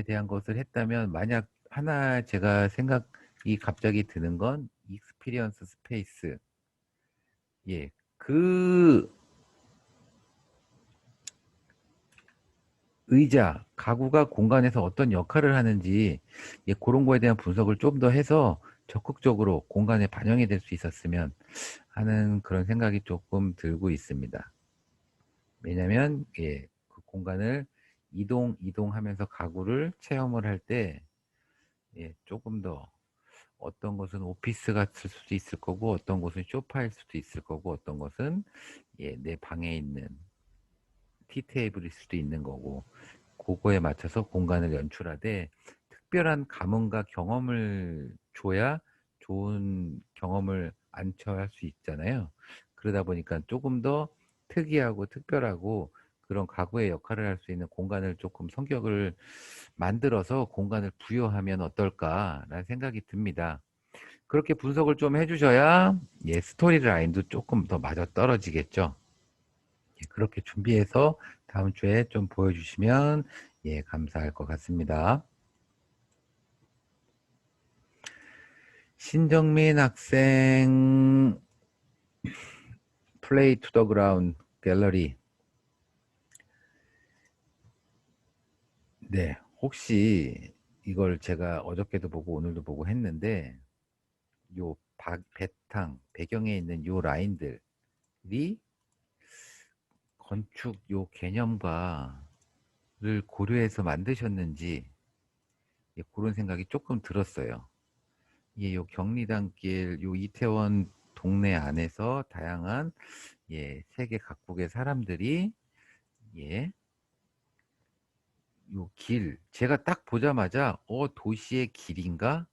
대한 것을 했다면, 만약 하나 제가 생각이 갑자기 드는 건 익스피리언스 스페이스. 예, 그 의자, 가구가 공간에서 어떤 역할을 하는지, 예, 그런 거에 대한 분석을 좀 더 해서 적극적으로 공간에 반영이 될 수 있었으면 하는 그런 생각이 조금 들고 있습니다. 왜냐면, 예, 그 공간을 이동하면서 가구를 체험을 할 때, 예, 조금 더 어떤 것은 오피스 같을 수도 있을 거고, 어떤 것은 소파일 수도 있을 거고, 어떤 것은, 예, 내 방에 있는 티테이블일 수도 있는 거고, 그거에 맞춰서 공간을 연출하되 특별한 감흥과 경험을 줘야 좋은 경험을 안쳐할 수 있잖아요. 그러다 보니까 조금 더 특이하고 특별하고 그런 가구의 역할을 할 수 있는 공간을 조금 성격을 만들어서 공간을 부여하면 어떨까라는 생각이 듭니다. 그렇게 분석을 좀 해주셔야, 예, 스토리 라인도 조금 더 맞아떨어지겠죠. 예, 그렇게 준비해서 다음 주에 좀 보여주시면, 예, 감사할 것 같습니다. 신정민 학생, 플레이 투 더 그라운드 갤러리. 네, 혹시 이걸 제가 어저께도 보고 오늘도 보고 했는데, 요 배탕 배경에 있는 요 라인들이 건축 요 개념과를 고려해서 만드셨는지, 예, 그런 생각이 조금 들었어요. 예, 요 경리단길, 요 이태원 동네 안에서 다양한, 예, 세계 각국의 사람들이, 예, 요 제가 딱 보자마자 도시의 길인가?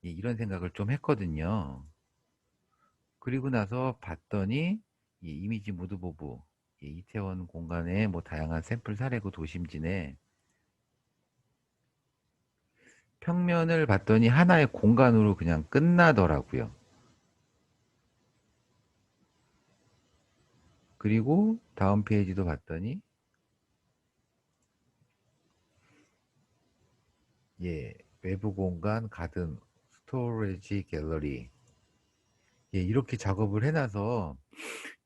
예, 이런 생각을 좀 했거든요. 그리고 나서 봤더니, 예, 이미지 무드보부, 예, 이태원 공간에 뭐 다양한 샘플 사례고 도심지네, 평면을 봤더니 하나의 공간으로 그냥 끝나더라고요. 그리고 다음 페이지도 봤더니, 예, 외부 공간 가든 스토리지 갤러리, 예, 이렇게 작업을 해놔서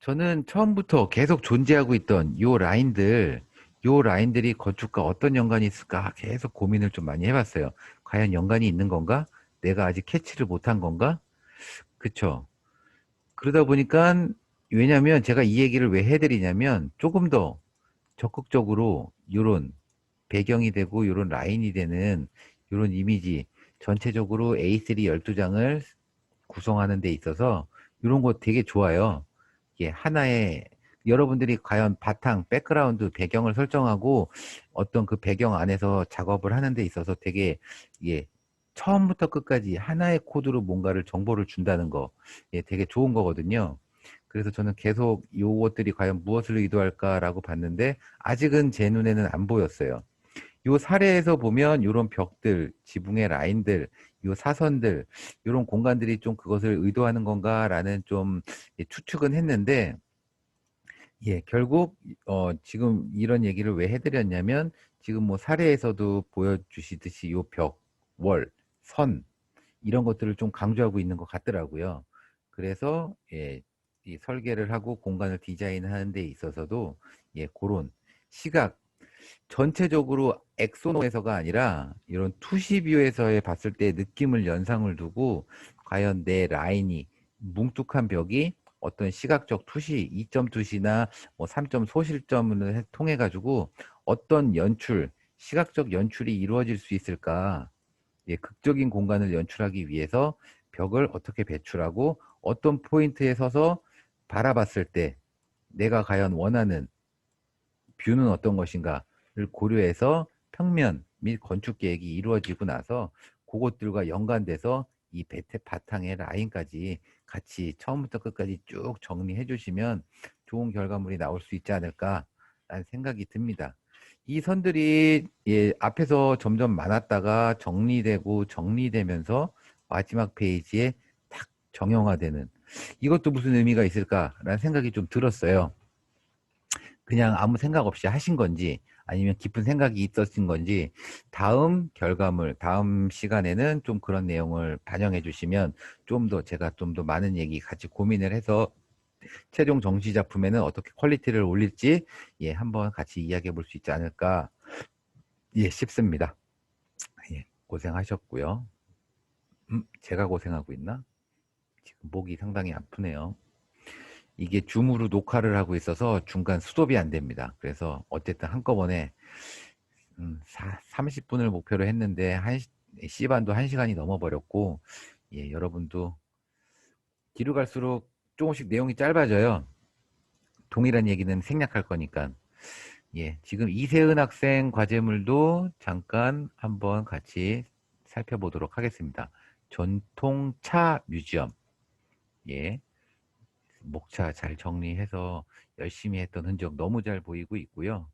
저는 처음부터 계속 존재하고 있던 요 라인들이 건축과 어떤 연관이 있을까 계속 고민을 좀 많이 해봤어요. 과연 연관이 있는 건가? 내가 아직 캐치를 못한 건가? 그쵸? 그러다 보니까, 왜냐면 제가 이 얘기를 왜 해드리냐면 조금 더 적극적으로 요런 배경이 되고 요런 라인이 되는 요런 이미지 전체적으로 A3 12장을 구성하는 데 있어서 이런 거 되게 좋아요. 이게 하나의, 여러분들이 과연 바탕, 백그라운드, 배경을 설정하고 어떤 그 배경 안에서 작업을 하는 데 있어서 되게, 예, 처음부터 끝까지 하나의 코드로 뭔가를 정보를 준다는 거, 예, 되게 좋은 거거든요. 그래서 저는 계속 요것들이 과연 무엇을 의도할까라고 봤는데 아직은 제 눈에는 안 보였어요. 요 사례에서 보면 요런 벽들, 지붕의 라인들, 요 사선들, 요런 공간들이 좀 그것을 의도하는 건가라는 좀, 예, 추측은 했는데, 예, 결국 지금 이런 얘기를 왜 해드렸냐면 지금 뭐 사례에서도 보여주시듯이 요 벽, 월, 선 이런 것들을 좀 강조하고 있는 것 같더라고요. 그래서, 예, 이 설계를 하고 공간을 디자인하는 데 있어서도, 예, 그런 시각, 전체적으로 엑소노에서가 아니라 이런 투시뷰에서의 봤을 때 느낌을 연상을 두고 과연 내 라인이, 뭉툭한 벽이 어떤 시각적 투시, 2점 투시나 뭐 3점 소실점을 통해 가지고 어떤 연출, 시각적 연출이 이루어질 수 있을까? 예, 극적인 공간을 연출하기 위해서 벽을 어떻게 배출하고 어떤 포인트에 서서 바라봤을 때 내가 과연 원하는 뷰는 어떤 것인가를 고려해서 평면 및 건축 계획이 이루어지고 나서 그것들과 연관돼서 이 바탕의 라인까지 같이 처음부터 끝까지 쭉 정리해 주시면 좋은 결과물이 나올 수 있지 않을까라는 생각이 듭니다. 이 선들이, 예, 앞에서 점점 많았다가 정리되고 정리되면서 마지막 페이지에 탁 정형화되는, 이것도 무슨 의미가 있을까라는 생각이 좀 들었어요. 그냥 아무 생각 없이 하신 건지 아니면 깊은 생각이 있었신 건지 다음 결과물, 다음 시간에는 좀 그런 내용을 반영해 주시면 좀 더 제가 좀 더 많은 얘기 같이 고민을 해서 최종 정시 작품에는 어떻게 퀄리티를 올릴지 예, 한번 같이 이야기해 볼 수 있지 않을까 예, 싶습니다. 예, 고생하셨고요. 제가 고생하고 있나? 지금 목이 상당히 아프네요. 이게 줌으로 녹화를 하고 있어서 중간 수도비 안 됩니다. 그래서 어쨌든 한꺼번에 30분을 목표로 했는데 C반도 1시간이 넘어버렸고 예, 여러분도 뒤로 갈수록 조금씩 내용이 짧아져요. 동일한 얘기는 생략할 거니까. 예, 지금 이세은 학생 과제물도 잠깐 한번 같이 살펴보도록 하겠습니다. 전통차 뮤지엄. 예, 목차 잘 정리해서 열심히 했던 흔적 너무 잘 보이고 있고요.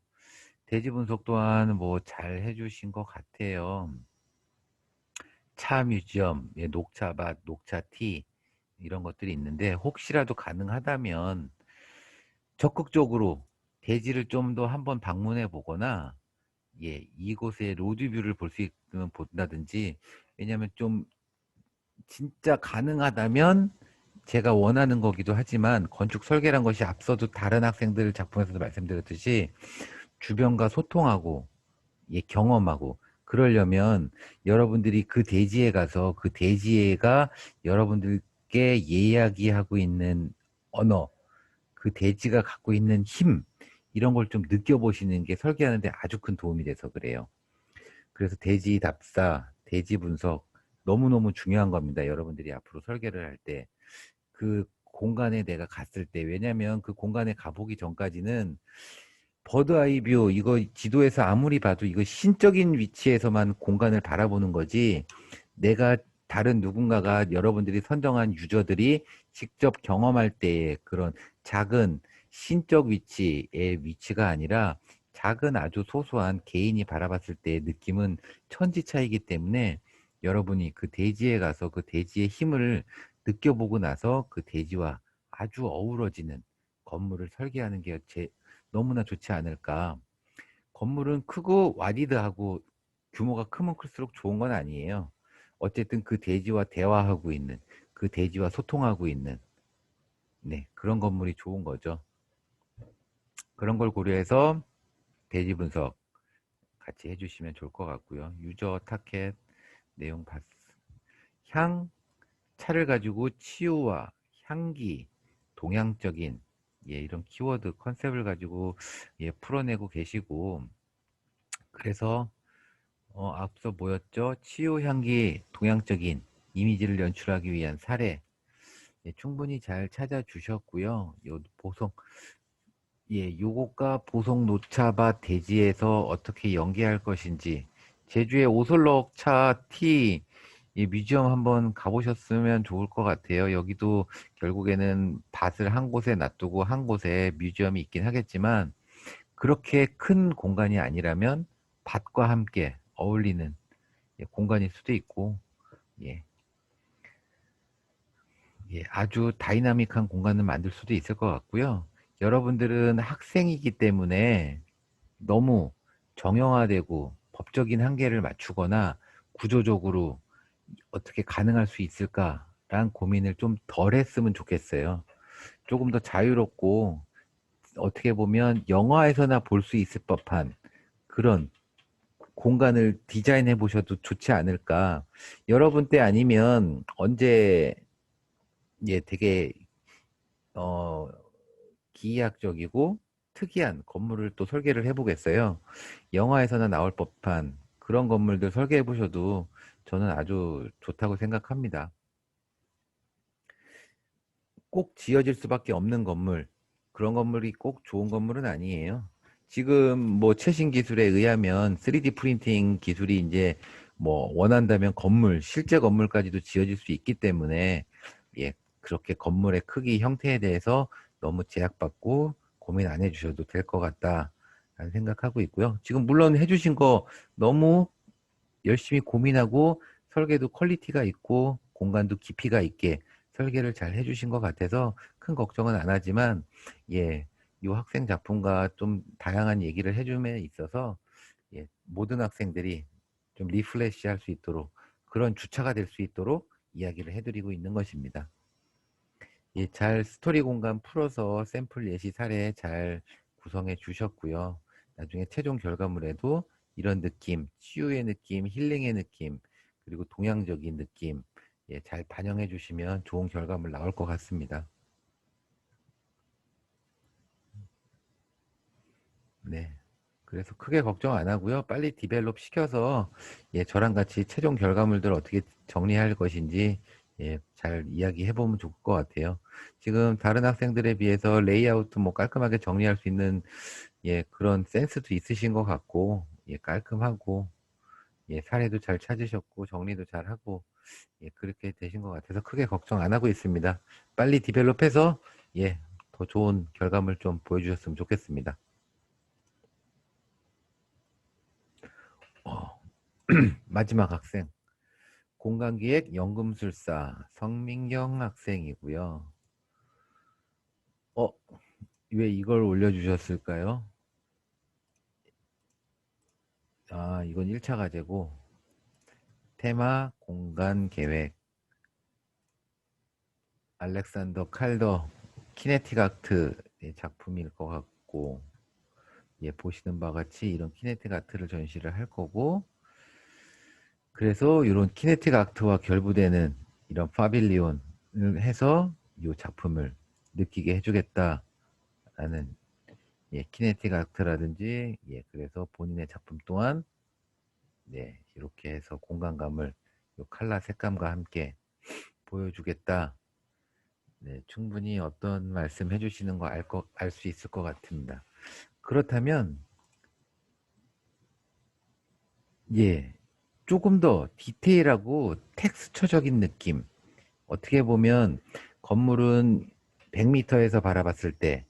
대지 분석 또한 뭐 잘 해주신 것 같아요. 차 뮤지엄, 예, 녹차밭, 녹차티 이런 것들이 있는데 혹시라도 가능하다면 적극적으로 대지를 좀 더 한번 방문해 보거나 예, 이곳의 로드뷰를 볼 수 있으면 본다든지 왜냐하면 좀 진짜 가능하다면 제가 원하는 거기도 하지만 건축 설계란 것이 앞서도 다른 학생들 작품에서도 말씀드렸듯이 주변과 소통하고 예, 경험하고 그러려면 여러분들이 그 대지에 가서 그 대지가 여러분들께 이야기하고 있는 언어, 그 대지가 갖고 있는 힘 이런 걸 좀 느껴보시는 게 설계하는데 아주 큰 도움이 돼서 그래요. 그래서 대지 답사, 대지 분석 너무너무 중요한 겁니다. 여러분들이 앞으로 설계를 할 때 그 공간에 내가 갔을 때 왜냐하면 그 공간에 가보기 전까지는 버드 아이 뷰 이거 지도에서 아무리 봐도 이거 신적인 위치에서만 공간을 바라보는 거지 내가 다른 누군가가 여러분들이 선정한 유저들이 직접 경험할 때의 그런 작은 신적 위치의 위치가 아니라 작은 아주 소소한 개인이 바라봤을 때의 느낌은 천지 차이기 때문에 여러분이 그 대지에 가서 그 대지의 힘을 느껴보고 나서 그 대지와 아주 어우러지는 건물을 설계하는 게 너무나 좋지 않을까. 건물은 크고 와디드하고 규모가 크면 클수록 좋은 건 아니에요. 어쨌든 그 대지와 대화하고 있는, 그 대지와 소통하고 있는, 네, 그런 건물이 좋은 거죠. 그런 걸 고려해서 대지 분석 같이 해주시면 좋을 것 같고요. 유저 타켓 내용 향, 차를 가지고 치유와 향기, 동양적인 예, 이런 키워드 컨셉을 가지고 예, 풀어내고 계시고 그래서 앞서 뭐였죠? 치유 향기 동양적인 이미지를 연출하기 위한 사례 예, 충분히 잘 찾아주셨고요. 요 보성 예, 요것과 보성 노차밭 대지에서 어떻게 연계할 것인지 제주의 오솔록 차 티 이 뮤지엄 한번 가보셨으면 좋을 것 같아요. 여기도 결국에는 밭을 한 곳에 놔두고 한 곳에 뮤지엄이 있긴 하겠지만 그렇게 큰 공간이 아니라면 밭과 함께 어울리는 예, 공간일 수도 있고 예, 예, 아주 다이나믹한 공간을 만들 수도 있을 것 같고요. 여러분들은 학생이기 때문에 너무 정형화되고 법적인 한계를 맞추거나 구조적으로 어떻게 가능할 수 있을까라는 고민을 좀 덜 했으면 좋겠어요. 조금 더 자유롭고 어떻게 보면 영화에서나 볼 수 있을 법한 그런 공간을 디자인해 보셔도 좋지 않을까. 여러분 때 아니면 언제 예, 되게 어, 기이학적이고 특이한 건물을 또 설계를 해보겠어요. 영화에서나 나올 법한 그런 건물들 설계해 보셔도 저는 아주 좋다고 생각합니다. 꼭 지어질 수밖에 없는 건물, 그런 건물이 꼭 좋은 건물은 아니에요. 지금 뭐 최신 기술에 의하면 3D 프린팅 기술이 이제 뭐 원한다면 건물, 실제 건물까지도 지어질 수 있기 때문에 예, 그렇게 건물의 크기, 형태에 대해서 너무 제약받고 고민 안 해주셔도 될 것 같다라는 생각하고 있고요. 지금 물론 해주신 거 너무 열심히 고민하고 설계도 퀄리티가 있고 공간도 깊이가 있게 설계를 잘 해주신 것 같아서 큰 걱정은 안 하지만 예 이 학생 작품과 좀 다양한 얘기를 해줌에 있어서 예, 모든 학생들이 좀 리프레시 할 수 있도록 그런 주차가 될 수 있도록 이야기를 해드리고 있는 것입니다. 예, 잘 스토리 공간 풀어서 샘플 예시 사례 잘 구성해 주셨고요. 나중에 최종 결과물에도 이런 느낌, 치유의 느낌, 힐링의 느낌, 그리고 동양적인 느낌, 예, 잘 반영해 주시면 좋은 결과물 나올 것 같습니다. 네. 그래서 크게 걱정 안 하고요. 빨리 디벨롭 시켜서 예, 저랑 같이 최종 결과물들 어떻게 정리할 것인지 예, 잘 이야기해 보면 좋을 것 같아요. 지금 다른 학생들에 비해서 레이아웃 뭐 깔끔하게 정리할 수 있는 예, 그런 센스도 있으신 것 같고 예, 깔끔하고 예, 사례도 잘 찾으셨고 정리도 잘 하고 예, 그렇게 되신 것 같아서 크게 걱정 안 하고 있습니다. 빨리 디벨롭해서 예, 더 좋은 결과물 좀 보여주셨으면 좋겠습니다. 어, 마지막 학생. 공간기획 연금술사 성민경 학생이고요. 어, 왜 이걸 올려주셨을까요? 아, 이건 1차 과제고 테마 공간계획 알렉산더 칼더 키네틱 아트 작품일 것 같고 예, 보시는 바와 같이 이런 키네틱 아트를 전시를 할 거고 그래서 이런 키네틱 아트와 결부되는 이런 파빌리온을 해서 이 작품을 느끼게 해주겠다라는 예, 키네틱 아트라든지 예, 그래서 본인의 작품 또한 네, 이렇게 해서 공간감을 요 칼라 색감과 함께 보여주겠다. 네, 충분히 어떤 말씀 해주시는 거 알 수 있을 것 같습니다. 그렇다면 예, 조금 더 디테일하고 텍스처적인 느낌. 어떻게 보면 건물은 100m에서 바라봤을 때,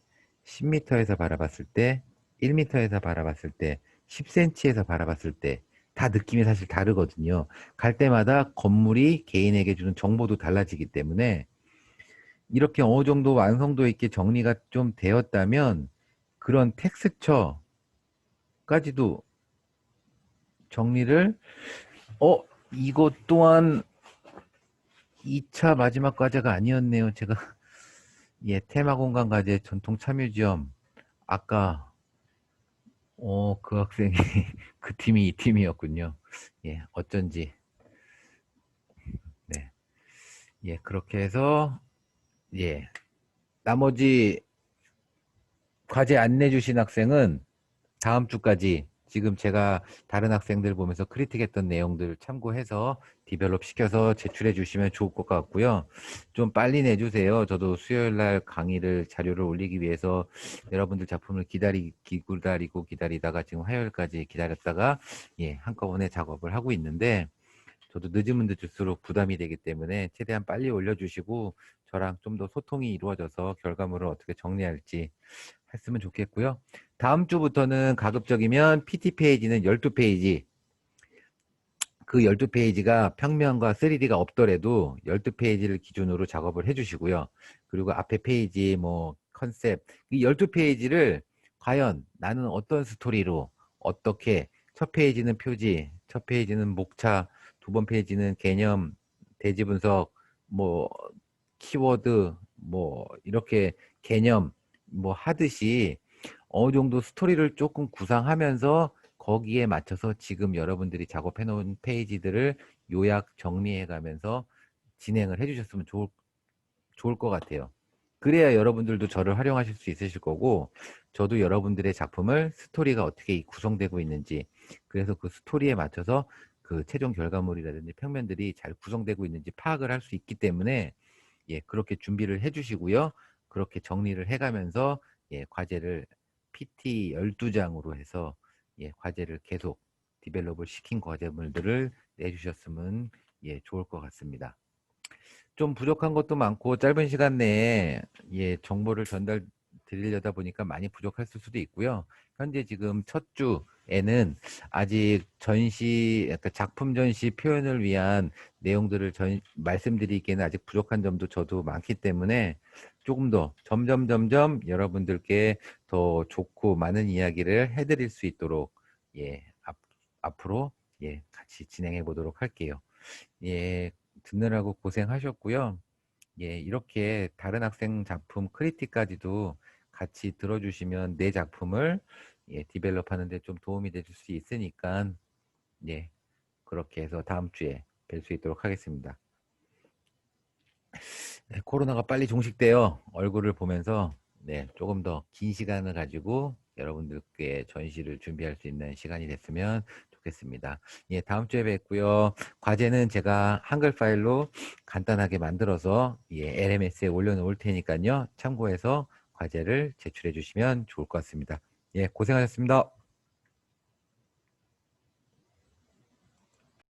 10m에서 바라봤을 때, 1m에서 바라봤을 때, 10cm에서 바라봤을 때, 다 느낌이 사실 다르거든요. 갈 때마다 건물이 개인에게 주는 정보도 달라지기 때문에 이렇게 어느 정도 완성도 있게 정리가 좀 되었다면 그런 텍스처까지도 정리를 이것 또한 2차 마지막 과제가 아니었네요. 제가 예, 테마공간 과제 전통 참여지점 아까 그 학생이 그 팀이 이 팀이었군요. 예, 어쩐지 네, 예, 그렇게 해서 예, 나머지 과제 안 내주신 학생은 다음 주까지 지금 제가 다른 학생들 보면서 크리틱했던 내용들 참고해서 디벨롭 시켜서 제출해 주시면 좋을 것 같고요. 좀 빨리 내주세요. 저도 수요일 날 강의를 자료를 올리기 위해서 여러분들 작품을 기다리다가 지금 화요일까지 기다렸다가 예, 한꺼번에 작업을 하고 있는데 저도 늦으면 늦을수록 부담이 되기 때문에 최대한 빨리 올려주시고 저랑 좀 더 소통이 이루어져서 결과물을 어떻게 정리할지 했으면 좋겠고요. 다음 주부터는 가급적이면 PT 페이지는 12페이지, 그 12페이지가 평면과 3D가 없더라도 12페이지를 기준으로 작업을 해주시고요. 그리고 앞에 페이지, 뭐, 컨셉, 이 12페이지를 과연 나는 어떤 스토리로, 어떻게, 첫 페이지는 표지, 첫 페이지는 목차, 두 번 페이지는 개념, 대지 분석, 뭐, 키워드, 뭐, 이렇게 개념, 뭐, 하듯이 어느 정도 스토리를 조금 구상하면서 거기에 맞춰서 지금 여러분들이 작업해 놓은 페이지들을 요약 정리해 가면서 진행을 해 주셨으면 좋을 것 같아요. 그래야 여러분들도 저를 활용하실 수 있으실 거고, 저도 여러분들의 작품을 스토리가 어떻게 구성되고 있는지, 그래서 그 스토리에 맞춰서 그 최종 결과물이라든지 평면들이 잘 구성되고 있는지 파악을 할 수 있기 때문에, 예, 그렇게 준비를 해 주시고요. 그렇게 정리를 해 가면서, 예, 과제를 PT 12장으로 해서, 예, 과제를 계속 디벨롭을 시킨 과제물들을 내주셨으면, 예, 좋을 것 같습니다. 좀 부족한 것도 많고 짧은 시간 내에 예, 정보를 전달 드리려다 보니까 많이 부족했을 수도 있고요. 현재 지금 첫 주에는 아직 전시, 약간 작품 전시 표현을 위한 내용들을 말씀드리기에는 아직 부족한 점도 저도 많기 때문에 조금 더 점점 여러분들께 더 좋고 많은 이야기를 해드릴 수 있도록 예, 앞으로 예, 같이 진행해 보도록 할게요. 예, 듣느라고 고생하셨고요. 예, 이렇게 다른 학생 작품 크리틱까지도 같이 들어주시면 내 작품을 예, 디벨롭 하는데 좀 도움이 되실 수 있으니까 예, 그렇게 해서 다음 주에 뵐 수 있도록 하겠습니다. 네, 코로나가 빨리 종식되어 얼굴을 보면서 네, 조금 더 긴 시간을 가지고 여러분들께 전시를 준비할 수 있는 시간이 됐으면 좋겠습니다. 예, 다음 주에 뵙고요. 과제는 제가 한글 파일로 간단하게 만들어서 예, LMS에 올려놓을 테니까요. 참고해서 과제를 제출해 주시면 좋을 것 같습니다. 예, 고생하셨습니다.